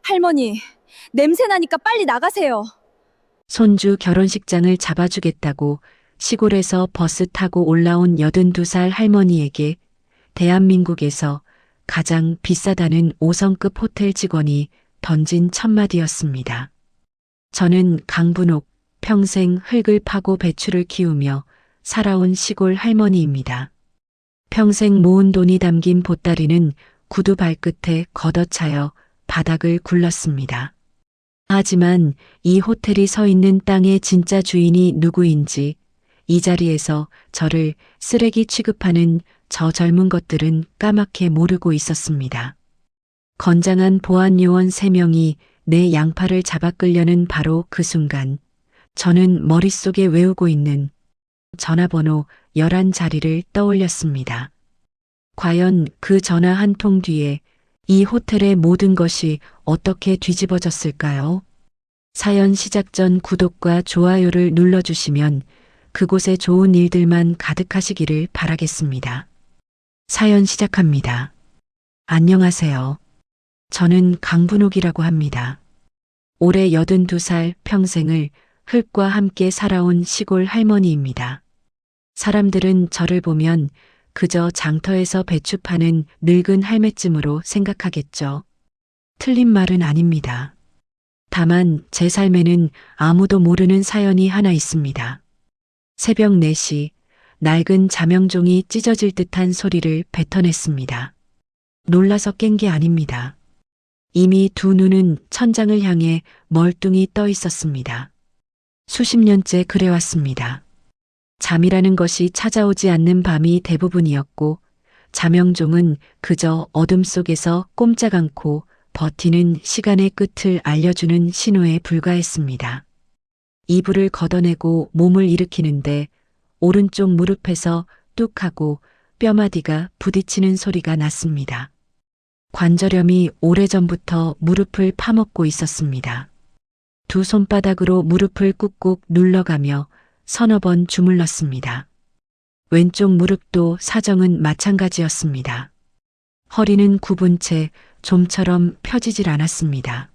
할머니, 냄새 나니까 빨리 나가세요. 손주 결혼식장을 잡아주겠다고 시골에서 버스 타고 올라온 82살 할머니에게 대한민국에서 가장 비싸다는 5성급 호텔 직원이 던진 첫마디였습니다. 저는 강분옥, 평생 흙을 파고 배추를 키우며 살아온 시골 할머니입니다. 평생 모은 돈이 담긴 보따리는 구두 발끝에 걷어차여 바닥을 굴렀습니다. 하지만 이 호텔이 서 있는 땅의 진짜 주인이 누구인지, 이 자리에서 저를 쓰레기 취급하는 저 젊은 것들은 까맣게 모르고 있었습니다. 건장한 보안요원 3명이 내 양팔을 잡아 끌려는 바로 그 순간, 저는 머릿속에 외우고 있는 전화번호 11자리를 떠올렸습니다. 과연 그 전화 한 통 뒤에 이 호텔의 모든 것이 어떻게 뒤집어졌을까요? 사연 시작 전 구독과 좋아요를 눌러주시면 그곳에 좋은 일들만 가득하시기를 바라겠습니다. 사연 시작합니다. 안녕하세요. 저는 강분옥이라고 합니다. 올해 82살 평생을 흙과 함께 살아온 시골 할머니입니다. 사람들은 저를 보면 그저 장터에서 배추 파는 늙은 할매쯤으로 생각하겠죠. 틀린 말은 아닙니다. 다만 제 삶에는 아무도 모르는 사연이 하나 있습니다. 새벽 4시 낡은 자명종이 찢어질 듯한 소리를 뱉어냈습니다. 놀라서 깬 게 아닙니다. 이미 두 눈은 천장을 향해 멀뚱히 떠 있었습니다. 수십 년째 그래왔습니다. 잠이라는 것이 찾아오지 않는 밤이 대부분이었고, 자명종은 그저 어둠 속에서 꼼짝 않고 버티는 시간의 끝을 알려주는 신호에 불과했습니다. 이불을 걷어내고 몸을 일으키는데 오른쪽 무릎에서 뚝 하고 뼈마디가 부딪히는 소리가 났습니다. 관절염이 오래전부터 무릎을 파먹고 있었습니다. 두 손바닥으로 무릎을 꾹꾹 눌러가며 서너 번 주물렀습니다. 왼쪽 무릎도 사정은 마찬가지였습니다. 허리는 굽은 채 좀처럼 펴지질 않았습니다.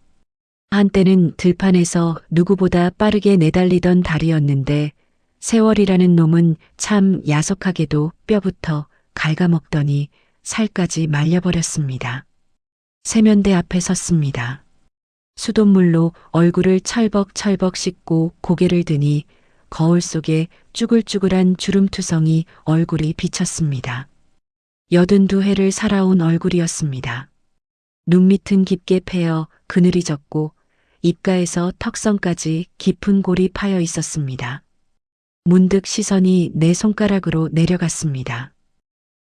한때는 들판에서 누구보다 빠르게 내달리던 다리였는데 세월이라는 놈은 참 야속하게도 뼈부터 갉아먹더니 살까지 말려버렸습니다. 세면대 앞에 섰습니다. 수돗물로 얼굴을 철벅철벅 씻고 고개를 드니 거울 속에 쭈글쭈글한 주름투성이 얼굴이 비쳤습니다. 82해를 살아온 얼굴이었습니다. 눈 밑은 깊게 패여 그늘이 졌고 입가에서 턱선까지 깊은 골이 파여 있었습니다. 문득 시선이 내 손가락으로 내려갔습니다.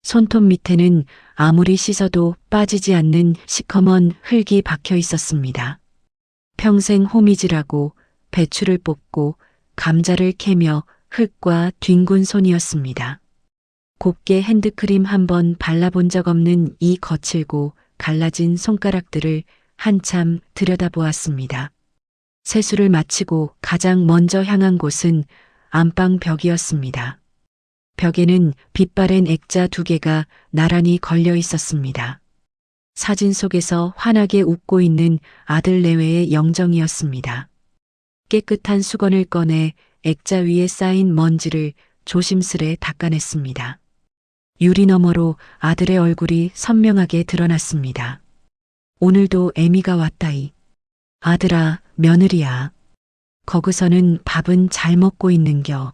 손톱 밑에는 아무리 씻어도 빠지지 않는 시커먼 흙이 박혀 있었습니다. 평생 호미질하고 배추를 뽑고 감자를 캐며 흙과 뒹군 손이었습니다. 곱게 핸드크림 한번 발라본 적 없는 이 거칠고 갈라진 손가락들을 한참 들여다보았습니다. 세수를 마치고 가장 먼저 향한 곳은 안방 벽이었습니다. 벽에는 빛바랜 액자 2개가 나란히 걸려 있었습니다. 사진 속에서 환하게 웃고 있는 아들 내외의 영정이었습니다. 깨끗한 수건을 꺼내 액자 위에 쌓인 먼지를 조심스레 닦아냈습니다. 유리 너머로 아들의 얼굴이 선명하게 드러났습니다. 오늘도 애미가 왔다이. 아들아, 며느리야. 거기서는 밥은 잘 먹고 있는겨.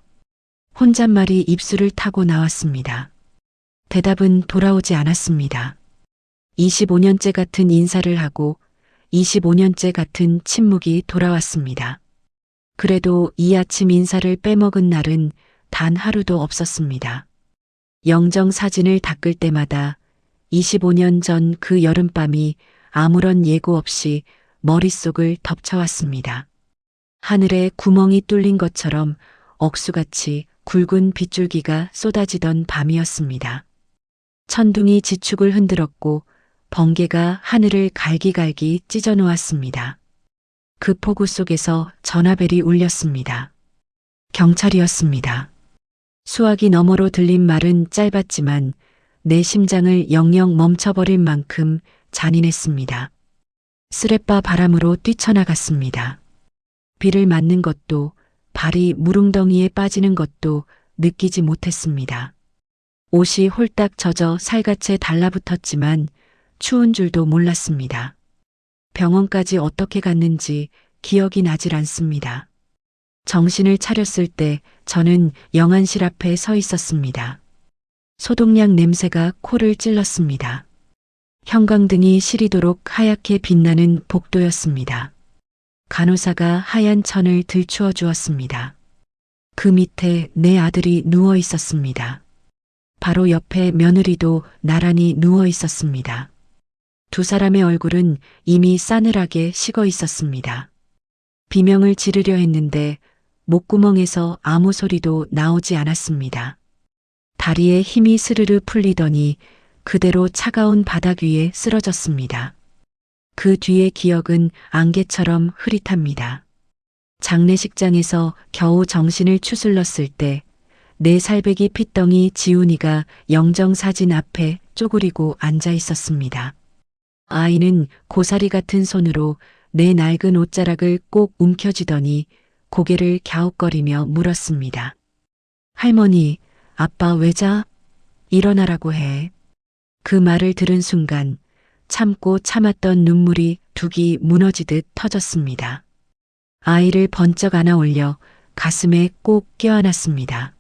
혼잣말이 입술을 타고 나왔습니다. 대답은 돌아오지 않았습니다. 25년째 같은 인사를 하고 25년째 같은 침묵이 돌아왔습니다. 그래도 이 아침 인사를 빼먹은 날은 단 하루도 없었습니다. 영정 사진을 닦을 때마다 25년 전 그 여름밤이 아무런 예고 없이 머릿속을 덮쳐왔습니다. 하늘에 구멍이 뚫린 것처럼 억수같이 굵은 빗줄기가 쏟아지던 밤이었습니다. 천둥이 지축을 흔들었고 번개가 하늘을 갈기갈기 찢어 놓았습니다. 그 폭우 속에서 전화벨이 울렸습니다. 경찰이었습니다. 수화기 너머로 들린 말은 짧았지만 내 심장을 영영 멈춰버릴 만큼 잔인했습니다. 쓰레빠 바람으로 뛰쳐나갔습니다. 비를 맞는 것도 발이 물웅덩이에 빠지는 것도 느끼지 못했습니다. 옷이 홀딱 젖어 살갗에 달라붙었지만 추운 줄도 몰랐습니다. 병원까지 어떻게 갔는지 기억이 나질 않습니다. 정신을 차렸을 때 저는 영안실 앞에 서 있었습니다. 소독약 냄새가 코를 찔렀습니다. 형광등이 시리도록 하얗게 빛나는 복도였습니다. 간호사가 하얀 천을 들추어 주었습니다. 그 밑에 내 아들이 누워 있었습니다. 바로 옆에 며느리도 나란히 누워 있었습니다. 두 사람의 얼굴은 이미 싸늘하게 식어 있었습니다. 비명을 지르려 했는데 목구멍에서 아무 소리도 나오지 않았습니다. 다리에 힘이 스르르 풀리더니 그대로 차가운 바닥 위에 쓰러졌습니다. 그 뒤의 기억은 안개처럼 흐릿합니다. 장례식장에서 겨우 정신을 추슬렀을 때 내 살배기 핏덩이 지훈이가 영정사진 앞에 쪼그리고 앉아 있었습니다. 아이는 고사리 같은 손으로 내 낡은 옷자락을 꼭 움켜쥐더니 고개를 갸웃거리며 물었습니다. 할머니, 아빠 왜 자? 일어나라고 해. 그 말을 들은 순간 참고 참았던 눈물이 둑이 무너지듯 터졌습니다. 아이를 번쩍 안아 올려 가슴에 꼭 껴안았습니다.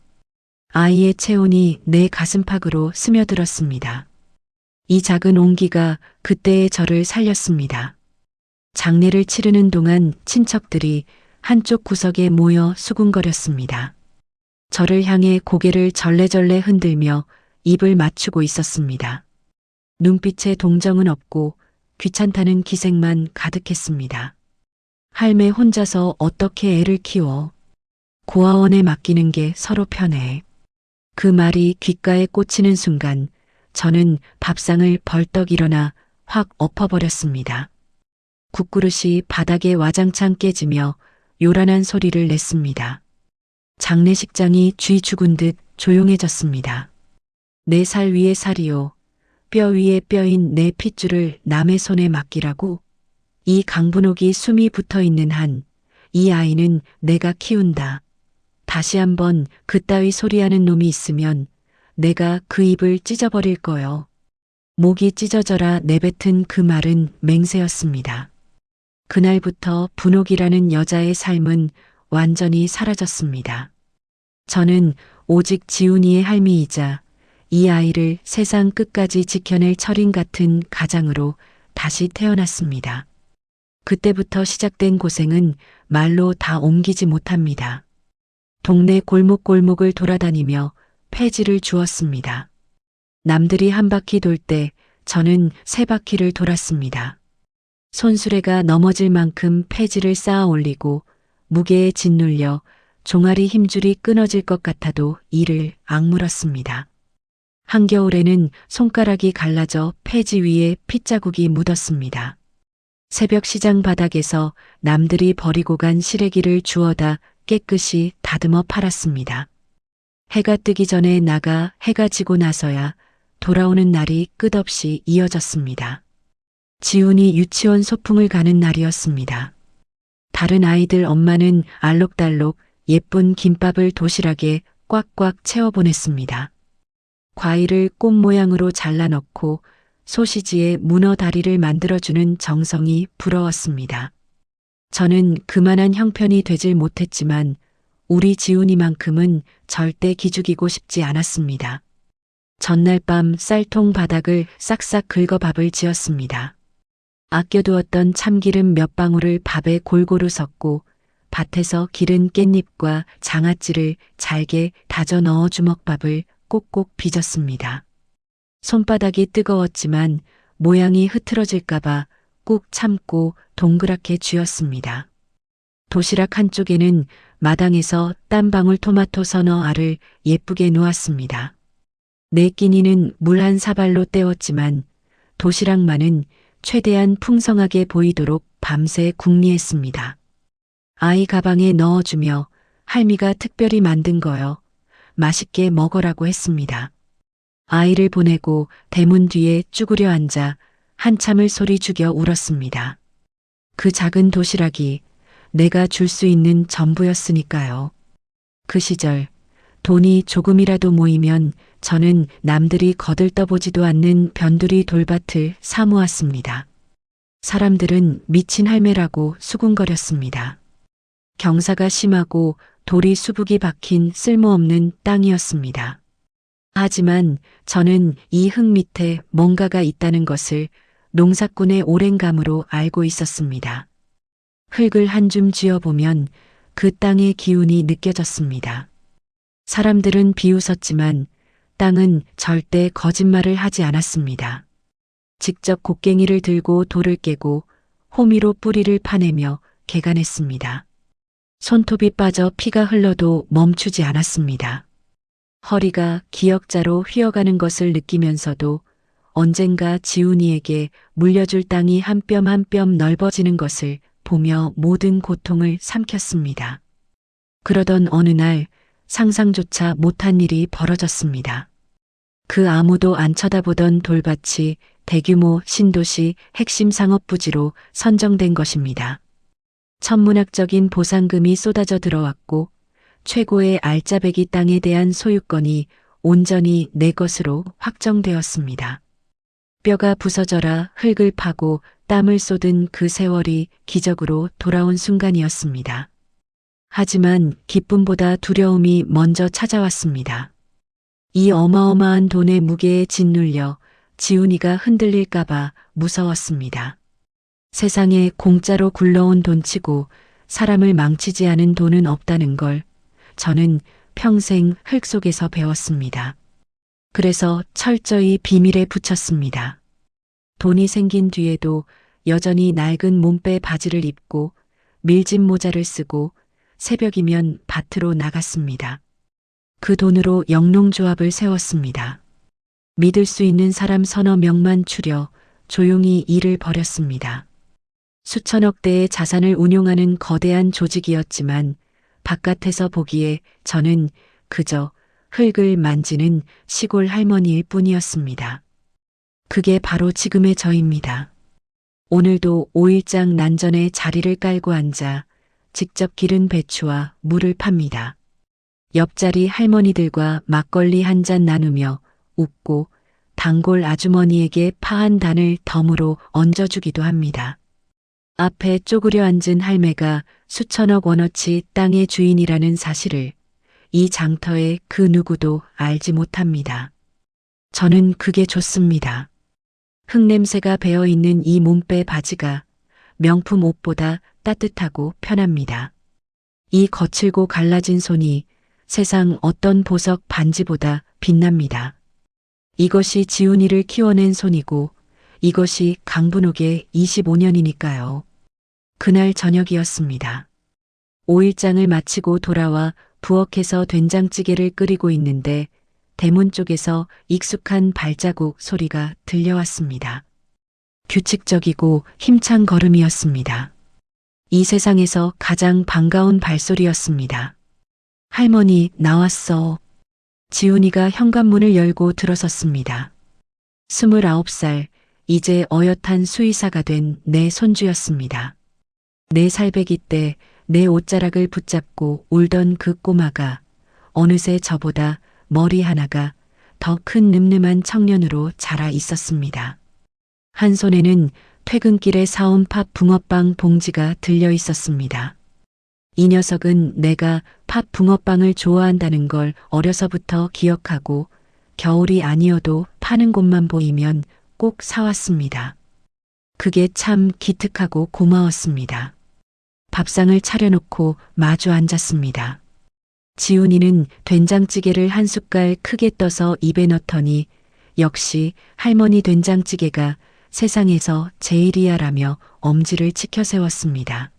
아이의 체온이 내 가슴팍으로 스며들었습니다. 이 작은 온기가 그때의 저를 살렸습니다. 장례를 치르는 동안 친척들이 한쪽 구석에 모여 수군거렸습니다. 저를 향해 고개를 절레절레 흔들며 입을 맞추고 있었습니다. 눈빛에 동정은 없고 귀찮다는 기색만 가득했습니다. 할매 혼자서 어떻게 애를 키워? 고아원에 맡기는 게 서로 편해. 그 말이 귓가에 꽂히는 순간 저는 밥상을 벌떡 일어나 확 엎어버렸습니다. 국그릇이 바닥에 와장창 깨지며 요란한 소리를 냈습니다. 장례식장이 쥐 죽은 듯 조용해졌습니다. 내 살 위에 살이요. 뼈 위에 뼈인 내 핏줄을 남의 손에 맡기라고? 이 강분옥이 숨이 붙어 있는 한 이 아이는 내가 키운다. 다시 한번 그따위 소리하는 놈이 있으면 내가 그 입을 찢어버릴 거요. 목이 찢어져라 내뱉은 그 말은 맹세였습니다. 그날부터 분옥이라는 여자의 삶은 완전히 사라졌습니다. 저는 오직 지훈이의 할미이자 이 아이를 세상 끝까지 지켜낼 철인 같은 가장으로 다시 태어났습니다. 그때부터 시작된 고생은 말로 다 옮기지 못합니다. 동네 골목골목을 돌아다니며 폐지를 주었습니다. 남들이 한 바퀴 돌 때 저는 세 바퀴를 돌았습니다. 손수레가 넘어질 만큼 폐지를 쌓아 올리고 무게에 짓눌려 종아리 힘줄이 끊어질 것 같아도 이를 악물었습니다. 한겨울에는 손가락이 갈라져 폐지 위에 핏자국이 묻었습니다. 새벽 시장 바닥에서 남들이 버리고 간 시래기를 주워다 깨끗이 다듬어 팔았습니다. 해가 뜨기 전에 나가 해가 지고 나서야 돌아오는 날이 끝없이 이어졌습니다. 지훈이 유치원 소풍을 가는 날이었습니다. 다른 아이들 엄마는 알록달록 예쁜 김밥을 도시락에 꽉꽉 채워보냈습니다. 과일을 꽃 모양으로 잘라 넣고 소시지에 문어 다리를 만들어주는 정성이 부러웠습니다. 저는 그만한 형편이 되질 못했지만 우리 지훈이만큼은 절대 기죽이고 싶지 않았습니다. 전날 밤 쌀통 바닥을 싹싹 긁어 밥을 지었습니다. 아껴두었던 참기름 몇 방울을 밥에 골고루 섞고 밭에서 기른 깻잎과 장아찌를 잘게 다져 넣어 주먹밥을 꼭꼭 빚었습니다. 손바닥이 뜨거웠지만 모양이 흐트러질까봐 꾹 참고 동그랗게 쥐었습니다. 도시락 한쪽에는 마당에서 땀방울 토마토 서너 알을 예쁘게 놓았습니다. 내 끼니는 물 한 사발로 때웠지만 도시락만은 최대한 풍성하게 보이도록 밤새 궁리했습니다. 아이 가방에 넣어주며 할미가 특별히 만든 거요. 맛있게 먹으라고 했습니다. 아이를 보내고 대문 뒤에 쭈그려 앉아 한참을 소리 죽여 울었습니다. 그 작은 도시락이 내가 줄 수 있는 전부였으니까요. 그 시절 돈이 조금이라도 모이면 저는 남들이 거들떠보지도 않는 변두리 돌밭을 사모았습니다. 사람들은 미친 할매라고 수군거렸습니다. 경사가 심하고 돌이 수북이 박힌 쓸모없는 땅이었습니다. 하지만 저는 이 흙 밑에 뭔가가 있다는 것을 농사꾼의 오랜 감으로 알고 있었습니다. 흙을 한 줌 쥐어보면 그 땅의 기운이 느껴졌습니다. 사람들은 비웃었지만 땅은 절대 거짓말을 하지 않았습니다. 직접 곡괭이를 들고 돌을 깨고 호미로 뿌리를 파내며 개간했습니다. 손톱이 빠져 피가 흘러도 멈추지 않았습니다. 허리가 기역자로 휘어가는 것을 느끼면서도 언젠가 지훈이에게 물려줄 땅이 한 뼘 한 뼘 넓어지는 것을 보며 모든 고통을 삼켰습니다. 그러던 어느 날 상상조차 못한 일이 벌어졌습니다. 그 아무도 안 쳐다보던 돌밭이 대규모 신도시 핵심 상업부지로 선정된 것입니다. 천문학적인 보상금이 쏟아져 들어왔고 최고의 알짜배기 땅에 대한 소유권이 온전히 내 것으로 확정되었습니다. 뼈가 부서져라 흙을 파고 땀을 쏟은 그 세월이 기적으로 돌아온 순간이었습니다. 하지만 기쁨보다 두려움이 먼저 찾아왔습니다. 이 어마어마한 돈의 무게에 짓눌려 지훈이가 흔들릴까봐 무서웠습니다. 세상에 공짜로 굴러온 돈치고 사람을 망치지 않은 돈은 없다는 걸 저는 평생 흙 속에서 배웠습니다. 그래서 철저히 비밀에 붙였습니다. 돈이 생긴 뒤에도 여전히 낡은 몸빼 바지를 입고 밀짚 모자를 쓰고 새벽이면 밭으로 나갔습니다. 그 돈으로 영농조합을 세웠습니다. 믿을 수 있는 사람 서너 명만 추려 조용히 일을 벌였습니다. 수천억 대의 자산을 운용하는 거대한 조직이었지만 바깥에서 보기에 저는 그저 흙을 만지는 시골 할머니일 뿐이었습니다. 그게 바로 지금의 저입니다. 오늘도 5일장 난전에 자리를 깔고 앉아 직접 기른 배추와 물을 팝니다. 옆자리 할머니들과 막걸리 한 잔 나누며 웃고 단골 아주머니에게 파한 단을 덤으로 얹어주기도 합니다. 앞에 쪼그려 앉은 할매가 수천억 원어치 땅의 주인이라는 사실을 이 장터의 그 누구도 알지 못합니다. 저는 그게 좋습니다. 흙냄새가 배어있는 이 몸빼 바지가 명품 옷보다 따뜻하고 편합니다. 이 거칠고 갈라진 손이 세상 어떤 보석 반지보다 빛납니다. 이것이 지훈이를 키워낸 손이고 이것이 강분옥의 25년이니까요. 그날 저녁이었습니다. 5일장을 마치고 돌아와 부엌에서 된장찌개를 끓이고 있는데 대문 쪽에서 익숙한 발자국 소리가 들려왔습니다. 규칙적이고 힘찬 걸음이었습니다. 이 세상에서 가장 반가운 발소리였습니다. 할머니, 나왔어. 지훈이가 현관문을 열고 들어섰습니다. 29살, 이제 어엿한 수의사가 된 내 손주였습니다. 4살배기 때 내 옷자락을 붙잡고 울던 그 꼬마가 어느새 저보다 머리 하나가 더 큰 늠름한 청년으로 자라 있었습니다. 한 손에는 퇴근길에 사온 팥 붕어빵 봉지가 들려 있었습니다. 이 녀석은 내가 팥 붕어빵을 좋아한다는 걸 어려서부터 기억하고 겨울이 아니어도 파는 곳만 보이면 꼭 사왔습니다. 그게 참 기특하고 고마웠습니다. 밥상을 차려놓고 마주 앉았습니다. 지훈이는 된장찌개를 한 숟갈 크게 떠서 입에 넣더니 역시 할머니 된장찌개가 세상에서 제일이야라며 엄지를 치켜 세웠습니다.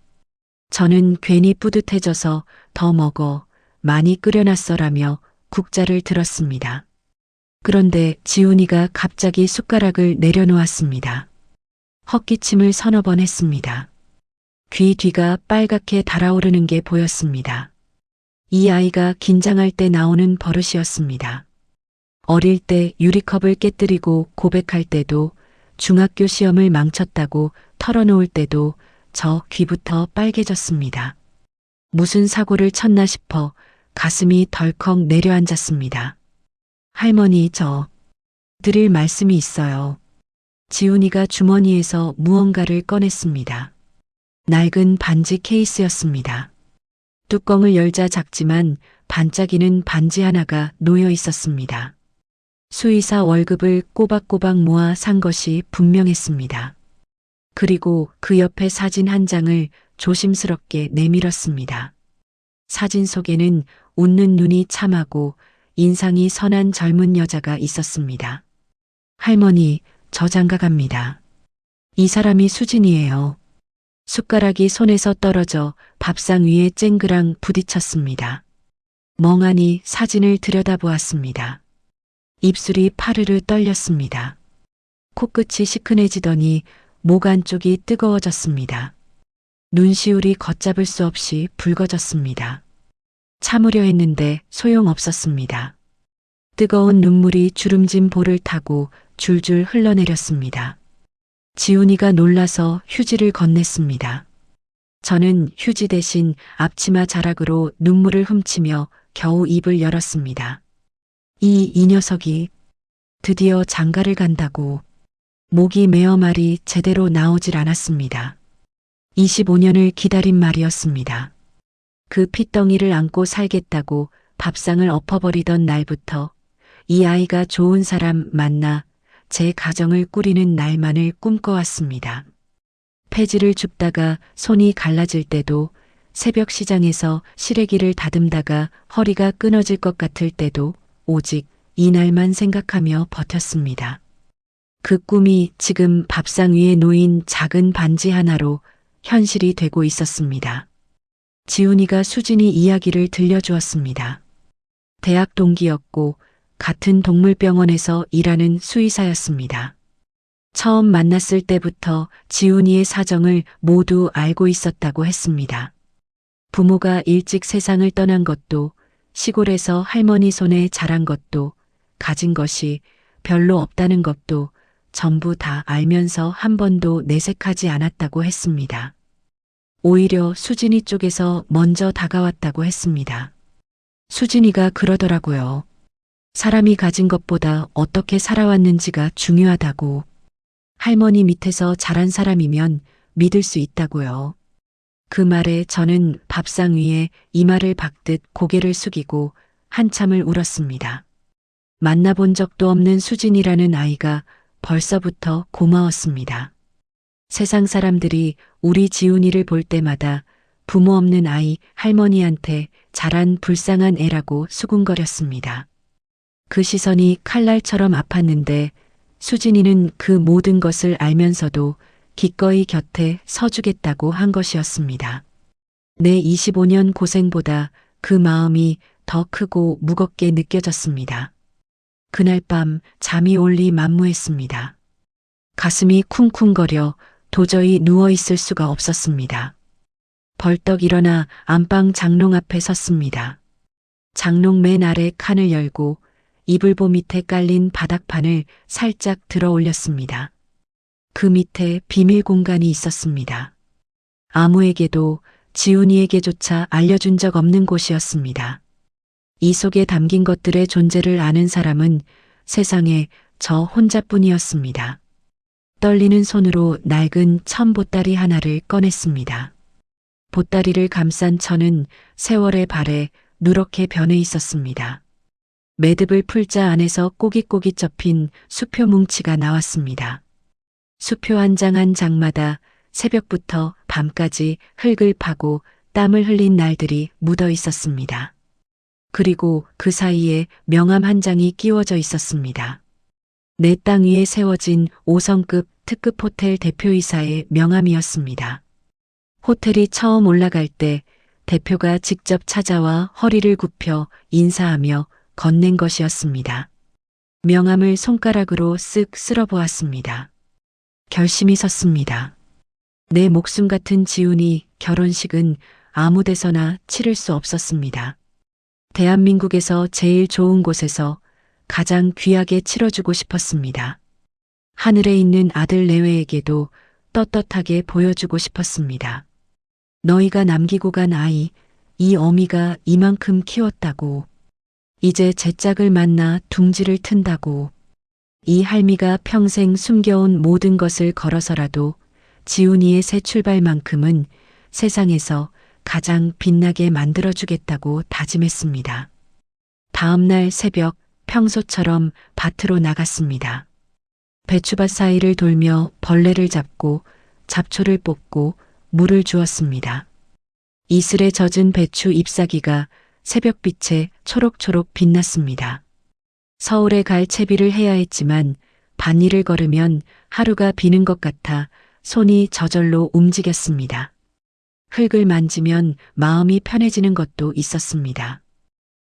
저는 괜히 뿌듯해져서 더 먹어 많이 끓여놨어라며 국자를 들었습니다. 그런데 지훈이가 갑자기 숟가락을 내려놓았습니다. 헛기침을 서너 번 했습니다. 귀 뒤가 빨갛게 달아오르는 게 보였습니다. 이 아이가 긴장할 때 나오는 버릇이었습니다. 어릴 때 유리컵을 깨뜨리고 고백할 때도 중학교 시험을 망쳤다고 털어놓을 때도 저 귀부터 빨개졌습니다. 무슨 사고를 쳤나 싶어 가슴이 덜컥 내려앉았습니다. 할머니, 저 드릴 말씀이 있어요. 지훈이가 주머니에서 무언가를 꺼냈습니다. 낡은 반지 케이스였습니다. 뚜껑을 열자 작지만 반짝이는 반지 하나가 놓여 있었습니다. 수의사 월급을 꼬박꼬박 모아 산 것이 분명했습니다. 그리고 그 옆에 사진 한 장을 조심스럽게 내밀었습니다. 사진 속에는 웃는 눈이 참하고 인상이 선한 젊은 여자가 있었습니다. 할머니, 저 장가갑니다. 이 사람이 수진이에요. 숟가락이 손에서 떨어져 밥상 위에 쨍그랑 부딪혔습니다. 멍하니 사진을 들여다보았습니다. 입술이 파르르 떨렸습니다. 코끝이 시큰해지더니 목 안쪽이 뜨거워졌습니다. 눈시울이 걷잡을 수 없이 붉어졌습니다. 참으려 했는데 소용없었습니다. 뜨거운 눈물이 주름진 볼을 타고 줄줄 흘러내렸습니다. 지훈이가 놀라서 휴지를 건넸습니다. 저는 휴지 대신 앞치마 자락으로 눈물을 훔치며 겨우 입을 열었습니다. 이 녀석이 드디어 장가를 간다고. 목이 메어 말이 제대로 나오질 않았습니다. 25년을 기다린 말이었습니다. 그 핏덩이를 안고 살겠다고 밥상을 엎어버리던 날부터 이 아이가 좋은 사람 만나 제 가정을 꾸리는 날만을 꿈꿔왔습니다. 폐지를 줍다가 손이 갈라질 때도, 새벽 시장에서 시래기를 다듬다가 허리가 끊어질 것 같을 때도 오직 이날만 생각하며 버텼습니다. 그 꿈이 지금 밥상 위에 놓인 작은 반지 하나로 현실이 되고 있었습니다. 지훈이가 수진이 이야기를 들려주었습니다. 대학 동기였고 같은 동물병원에서 일하는 수의사였습니다. 처음 만났을 때부터 지훈이의 사정을 모두 알고 있었다고 했습니다. 부모가 일찍 세상을 떠난 것도, 시골에서 할머니 손에 자란 것도, 가진 것이 별로 없다는 것도 전부 다 알면서 한 번도 내색하지 않았다고 했습니다. 오히려 수진이 쪽에서 먼저 다가왔다고 했습니다. 수진이가 그러더라고요. 사람이 가진 것보다 어떻게 살아왔는지가 중요하다고. 할머니 밑에서 자란 사람이면 믿을 수 있다고요. 그 말에 저는 밥상 위에 이마를 박듯 고개를 숙이고 한참을 울었습니다. 만나본 적도 없는 수진이라는 아이가 벌써부터 고마웠습니다. 세상 사람들이 우리 지훈이를 볼 때마다 부모 없는 아이 할머니한테 자란 불쌍한 애라고 수군거렸습니다. 그 시선이 칼날처럼 아팠는데 수진이는 그 모든 것을 알면서도 기꺼이 곁에 서주겠다고 한 것이었습니다. 내 25년 고생보다 그 마음이 더 크고 무겁게 느껴졌습니다. 그날 밤 잠이 올리 만무했습니다. 가슴이 쿵쿵거려 도저히 누워있을 수가 없었습니다. 벌떡 일어나 안방 장롱 앞에 섰습니다. 장롱 맨 아래 칸을 열고 이불보 밑에 깔린 바닥판을 살짝 들어 올렸습니다. 그 밑에 비밀 공간이 있었습니다. 아무에게도 지훈이에게조차 알려준 적 없는 곳이었습니다. 이 속에 담긴 것들의 존재를 아는 사람은 세상에 저 혼자뿐이었습니다. 떨리는 손으로 낡은 천 보따리 하나를 꺼냈습니다. 보따리를 감싼 천은 세월의 발에 누렇게 변해 있었습니다. 매듭을 풀자 안에서 꼬깃꼬깃 접힌 수표 뭉치가 나왔습니다. 수표 한 장 한 장마다 새벽부터 밤까지 흙을 파고 땀을 흘린 날들이 묻어 있었습니다. 그리고 그 사이에 명함 한 장이 끼워져 있었습니다. 내 땅 위에 세워진 5성급 특급 호텔 대표이사의 명함이었습니다. 호텔이 처음 올라갈 때 대표가 직접 찾아와 허리를 굽혀 인사하며 건넨 것이었습니다. 명함을 손가락으로 쓱 쓸어보았습니다. 결심이 섰습니다. 내 목숨 같은 지훈이 결혼식은 아무 데서나 치를 수 없었습니다. 대한민국에서 제일 좋은 곳에서 가장 귀하게 치러주고 싶었습니다. 하늘에 있는 아들 내외에게도 떳떳하게 보여주고 싶었습니다. 너희가 남기고 간 아이, 이 어미가 이만큼 키웠다고. 이제 제 짝을 만나 둥지를 튼다고. 이 할미가 평생 숨겨온 모든 것을 걸어서라도 지훈이의 새 출발만큼은 세상에서 가장 빛나게 만들어주겠다고 다짐했습니다. 다음 날 새벽 평소처럼 밭으로 나갔습니다. 배추밭 사이를 돌며 벌레를 잡고 잡초를 뽑고 물을 주었습니다. 이슬에 젖은 배추 잎사귀가 새벽빛에 초록초록 빛났습니다. 서울에 갈 채비를 해야 했지만 밭일을 걸으면 하루가 비는 것 같아 손이 저절로 움직였습니다. 흙을 만지면 마음이 편해지는 것도 있었습니다.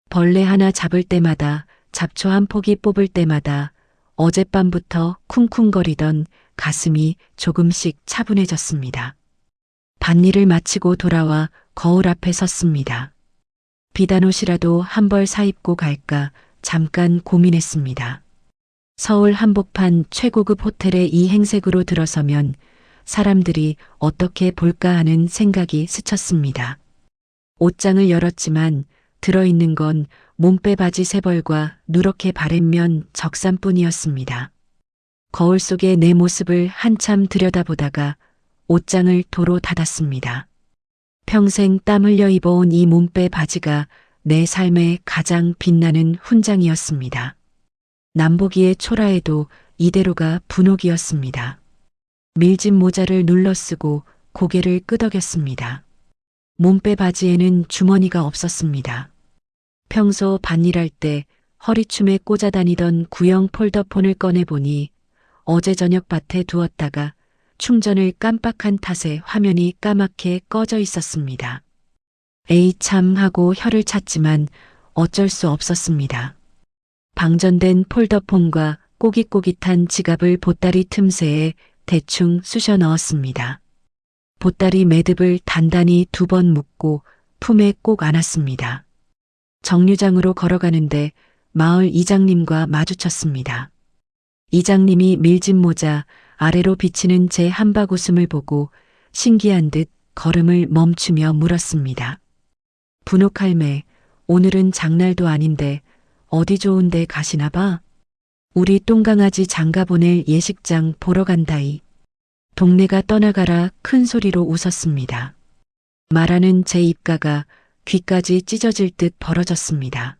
벌레 하나 잡을 때마다, 잡초 한 포기 뽑을 때마다 어젯밤부터 쿵쿵거리던 가슴이 조금씩 차분해졌습니다. 밭일을 마치고 돌아와 거울 앞에 섰습니다. 비단옷이라도 한 벌 사입고 갈까 잠깐 고민했습니다. 서울 한복판 최고급 호텔에 이 행색으로 들어서면 사람들이 어떻게 볼까 하는 생각이 스쳤습니다. 옷장을 열었지만 들어있는 건 몸빼 바지 3벌과 누렇게 바랜면 적삼뿐이었습니다. 거울 속의 내 모습을 한참 들여다보다가 옷장을 도로 닫았습니다. 평생 땀 흘려 입어온 이 몸빼 바지가 내 삶의 가장 빛나는 훈장이었습니다. 남보기의 초라해도 이대로가 분홍이었습니다. 밀짚 모자를 눌러 쓰고 고개를 끄덕였습니다. 몸빼 바지에는 주머니가 없었습니다. 평소 밭일할 때 허리춤에 꽂아 다니던 구형 폴더폰을 꺼내보니 어제 저녁 밭에 두었다가 충전을 깜빡한 탓에 화면이 까맣게 꺼져 있었습니다. 에이 참 하고 혀를 찼지만 어쩔 수 없었습니다. 방전된 폴더폰과 꼬깃꼬깃한 지갑을 보따리 틈새에 대충 쑤셔 넣었습니다. 보따리 매듭을 단단히 2번 묶고 품에 꼭 안았습니다. 정류장으로 걸어가는데 마을 이장님과 마주쳤습니다. 이장님이 밀짚 모자 아래로 비치는 제 한박 웃음을 보고 신기한 듯 걸음을 멈추며 물었습니다. 분옥할매, 오늘은 장날도 아닌데 어디 좋은 데 가시나 봐? 우리 똥강아지 장가 보낼 예식장 보러 간다이. 동네가 떠나가라 큰 소리로 웃었습니다. 말하는 제 입가가 귀까지 찢어질 듯 벌어졌습니다.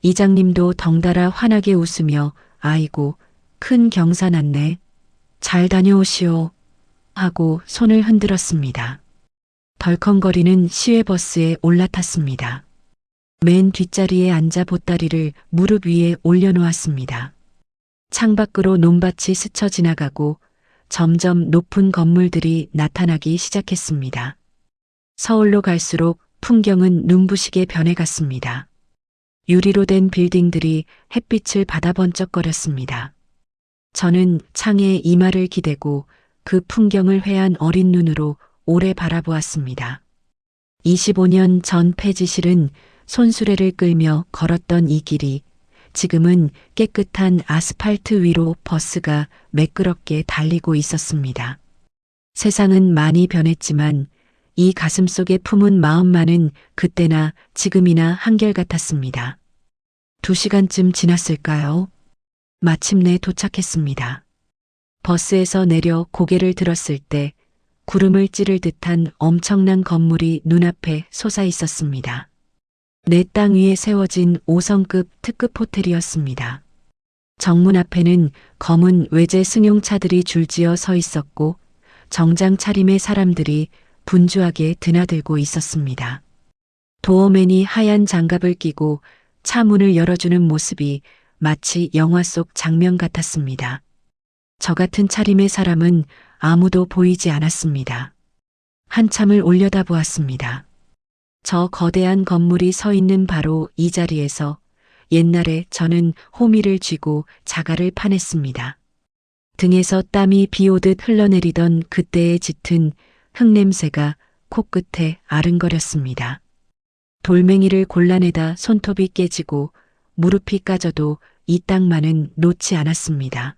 이장님도 덩달아 환하게 웃으며 아이고 큰 경사 났네. 잘 다녀오시오 하고 손을 흔들었습니다. 덜컹거리는 시외버스에 올라탔습니다. 맨 뒷자리에 앉아 보따리를 무릎 위에 올려놓았습니다. 창밖으로 논밭이 스쳐 지나가고 점점 높은 건물들이 나타나기 시작했습니다. 서울로 갈수록 풍경은 눈부시게 변해갔습니다. 유리로 된 빌딩들이 햇빛을 받아 번쩍거렸습니다. 저는 창에 이마를 기대고 그 풍경을 회한 어린 눈으로 오래 바라보았습니다. 25년 전 폐지실은 손수레를 끌며 걸었던 이 길이 지금은 깨끗한 아스팔트 위로 버스가 매끄럽게 달리고 있었습니다. 세상은 많이 변했지만 이 가슴 속에 품은 마음만은 그때나 지금이나 한결같았습니다. 2시간쯤 지났을까요? 마침내 도착했습니다. 버스에서 내려 고개를 들었을 때 구름을 찌를 듯한 엄청난 건물이 눈앞에 솟아 있었습니다. 내 땅 위에 세워진 5성급 특급 호텔이었습니다. 정문 앞에는 검은 외제 승용차들이 줄지어 서 있었고 정장 차림의 사람들이 분주하게 드나들고 있었습니다. 도어맨이 하얀 장갑을 끼고 차 문을 열어주는 모습이 마치 영화 속 장면 같았습니다. 저 같은 차림의 사람은 아무도 보이지 않았습니다. 한참을 올려다보았습니다. 저 거대한 건물이 서 있는 바로 이 자리에서 옛날에 저는 호미를 쥐고 자갈을 파냈습니다. 등에서 땀이 비 오듯 흘러내리던 그때의 짙은 흙냄새가 코끝에 아른거렸습니다. 돌멩이를 골라내다 손톱이 깨지고 무릎이 까져도 이 땅만은 놓지 않았습니다.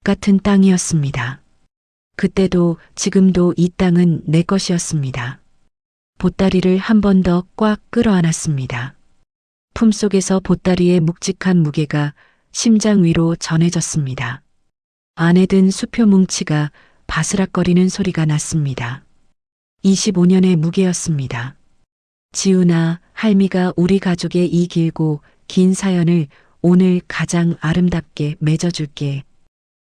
같은 땅이었습니다. 그때도 지금도 이 땅은 내 것이었습니다. 보따리를 한 번 더 꽉 끌어안았습니다. 품속에서 보따리의 묵직한 무게가 심장 위로 전해졌습니다. 안에 든 수표 뭉치가 바스락거리는 소리가 났습니다. 25년의 무게였습니다. 지우나 할미가 우리 가족의 이 길고 긴 사연을 오늘 가장 아름답게 맺어줄게.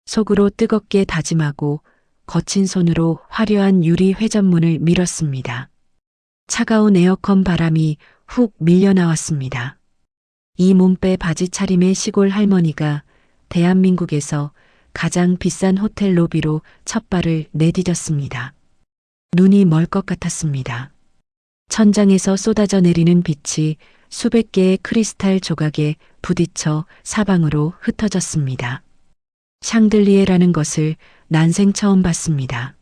속으로 뜨겁게 다짐하고 거친 손으로 화려한 유리 회전문을 밀었습니다. 차가운 에어컨 바람이 훅 밀려나왔습니다. 이 몸빼 바지 차림의 시골 할머니가 대한민국에서 가장 비싼 호텔 로비로 첫 발을 내디뎠습니다. 눈이 멀 것 같았습니다. 천장에서 쏟아져 내리는 빛이 수백 개의 크리스탈 조각에 부딪혀 사방으로 흩어졌습니다. 샹들리에라는 것을 난생 처음 봤습니다.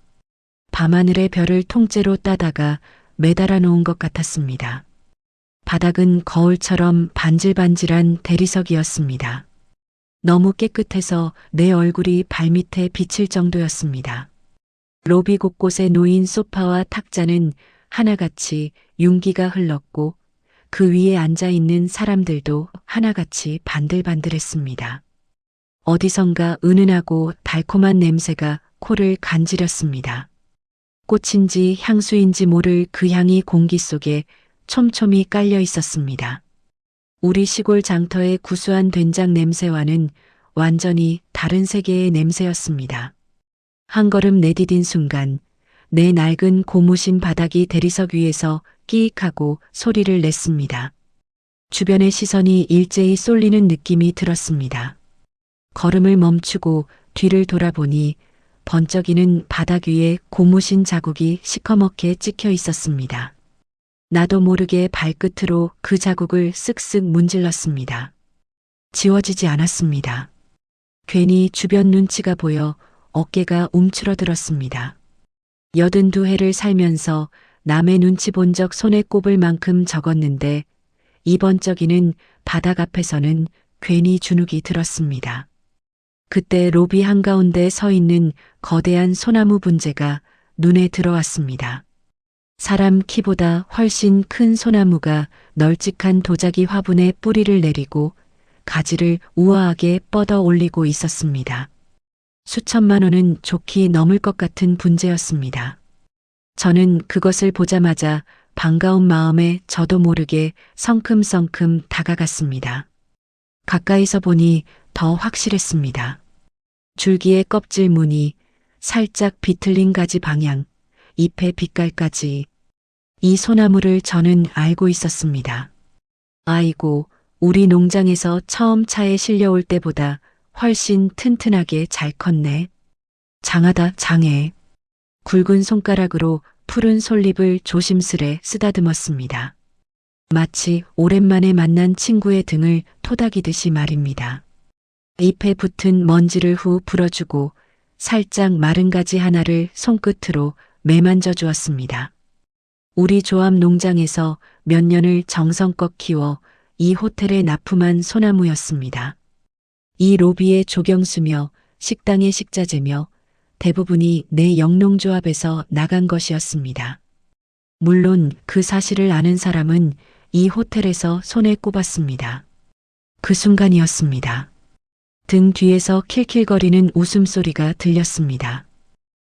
밤하늘의 별을 통째로 따다가 매달아 놓은 것 같았습니다. 바닥은 거울처럼 반질반질한 대리석이었습니다. 너무 깨끗해서 내 얼굴이 발밑에 비칠 정도였습니다. 로비 곳곳에 놓인 소파와 탁자는 하나같이 윤기가 흘렀고 그 위에 앉아있는 사람들도 하나같이 반들반들했습니다. 어디선가 은은하고 달콤한 냄새가 코를 간지렸습니다. 꽃인지 향수인지 모를 그 향이 공기 속에 촘촘히 깔려 있었습니다. 우리 시골 장터의 구수한 된장 냄새와는 완전히 다른 세계의 냄새였습니다. 한 걸음 내디딘 순간 내 낡은 고무신 바닥이 대리석 위에서 끼익하고 소리를 냈습니다. 주변의 시선이 일제히 쏠리는 느낌이 들었습니다. 걸음을 멈추고 뒤를 돌아보니 번쩍이는 바닥 위에 고무신 자국이 시커멓게 찍혀 있었습니다. 나도 모르게 발끝으로 그 자국을 쓱쓱 문질렀습니다. 지워지지 않았습니다. 괜히 주변 눈치가 보여 어깨가 움츠러들었습니다. 82해를 살면서 남의 눈치 본 적 손에 꼽을 만큼 적었는데 이 번쩍이는 바닥 앞에서는 괜히 주눅이 들었습니다. 그때 로비 한가운데 서 있는 거대한 소나무 분재가 눈에 들어왔습니다. 사람 키보다 훨씬 큰 소나무가 널찍한 도자기 화분에 뿌리를 내리고 가지를 우아하게 뻗어 올리고 있었습니다. 수천만 원은 좋게 넘을 것 같은 분재였습니다. 저는 그것을 보자마자 반가운 마음에 저도 모르게 성큼성큼 다가갔습니다. 가까이서 보니 더 확실했습니다. 줄기의 껍질 무늬, 살짝 비틀린 가지 방향, 잎의 빛깔까지 이 소나무를 저는 알고 있었습니다. 아이고, 우리 농장에서 처음 차에 실려올 때보다 훨씬 튼튼하게 잘 컸네. 장하다, 장해. 굵은 손가락으로 푸른 솔잎을 조심스레 쓰다듬었습니다. 마치 오랜만에 만난 친구의 등을 토닥이듯이 말입니다. 잎에 붙은 먼지를 후 불어주고 살짝 마른 가지 하나를 손끝으로 매만져 주었습니다. 우리 조합 농장에서 몇 년을 정성껏 키워 이 호텔에 납품한 소나무였습니다. 이 로비의 조경수며 식당의 식자재며 대부분이 내 영농조합에서 나간 것이었습니다. 물론 그 사실을 아는 사람은 이 호텔에서 손에 꼽았습니다. 그 순간이었습니다. 등 뒤에서 킬킬거리는 웃음소리가 들렸습니다.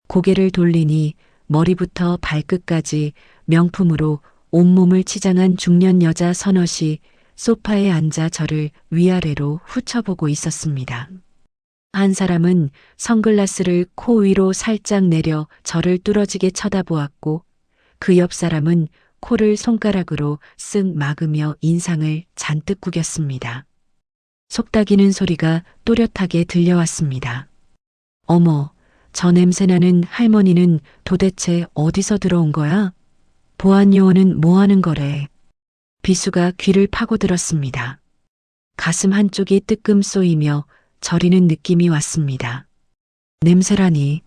고개를 돌리니 머리부터 발끝까지 명품으로 온몸을 치장한 중년 여자 서너시 소파에 앉아 저를 위아래로 훑어보고 있었습니다. 한 사람은 선글라스를 코 위로 살짝 내려 저를 뚫어지게 쳐다보았고 그 옆 사람은 코를 손가락으로 쓱 막으며 인상을 잔뜩 구겼습니다. 속닥이는 소리가 또렷하게 들려왔습니다. 어머, 저 냄새나는 할머니는 도대체 어디서 들어온 거야? 보안요원은 뭐 하는 거래? 비수가 귀를 파고들었습니다. 가슴 한쪽이 뜨끔 쏘이며 저리는 느낌이 왔습니다. 냄새라니.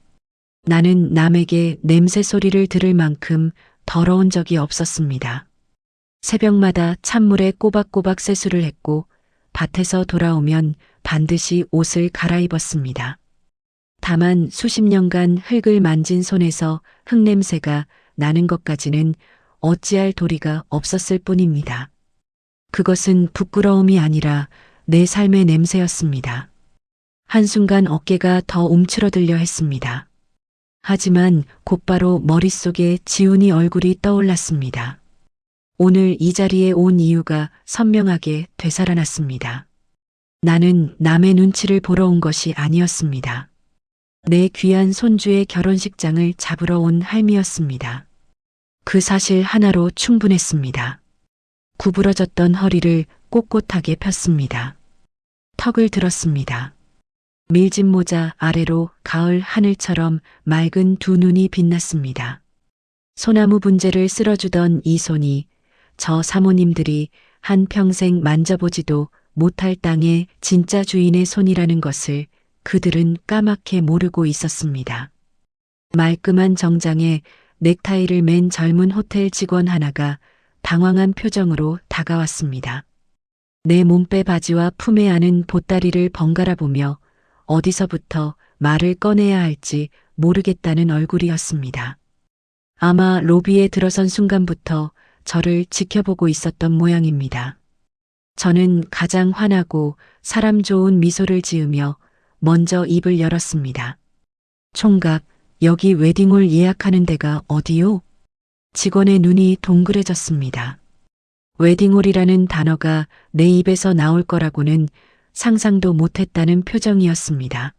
나는 남에게 냄새 소리를 들을 만큼 더러운 적이 없었습니다. 새벽마다 찬물에 꼬박꼬박 세수를 했고 밭에서 돌아오면 반드시 옷을 갈아입었습니다. 다만 수십 년간 흙을 만진 손에서 흙냄새가 나는 것까지는 어찌할 도리가 없었을 뿐입니다. 그것은 부끄러움이 아니라 내 삶의 냄새였습니다. 한순간 어깨가 더 움츠러들려 했습니다. 하지만 곧바로 머릿속에 지훈이 얼굴이 떠올랐습니다. 오늘 이 자리에 온 이유가 선명하게 되살아났습니다. 나는 남의 눈치를 보러 온 것이 아니었습니다. 내 귀한 손주의 결혼식장을 잡으러 온 할미였습니다. 그 사실 하나로 충분했습니다. 구부러졌던 허리를 꼿꼿하게 폈습니다. 턱을 들었습니다. 밀짚 모자 아래로 가을 하늘처럼 맑은 두 눈이 빛났습니다. 소나무 분재를 쓸어주던 이 손이 저 사모님들이 한평생 만져보지도 못할 땅의 진짜 주인의 손이라는 것을 그들은 까맣게 모르고 있었습니다. 말끔한 정장에 넥타이를 맨 젊은 호텔 직원 하나가 당황한 표정으로 다가왔습니다. 내 몸빼 바지와 품에 안은 보따리를 번갈아 보며 어디서부터 말을 꺼내야 할지 모르겠다는 얼굴이었습니다. 아마 로비에 들어선 순간부터 저를 지켜보고 있었던 모양입니다. 저는 가장 환하고 사람 좋은 미소를 지으며 먼저 입을 열었습니다. 총각, 여기 웨딩홀 예약하는 데가 어디요? 직원의 눈이 동그래졌습니다. 웨딩홀이라는 단어가 내 입에서 나올 거라고는 상상도 못했다는 표정이었습니다.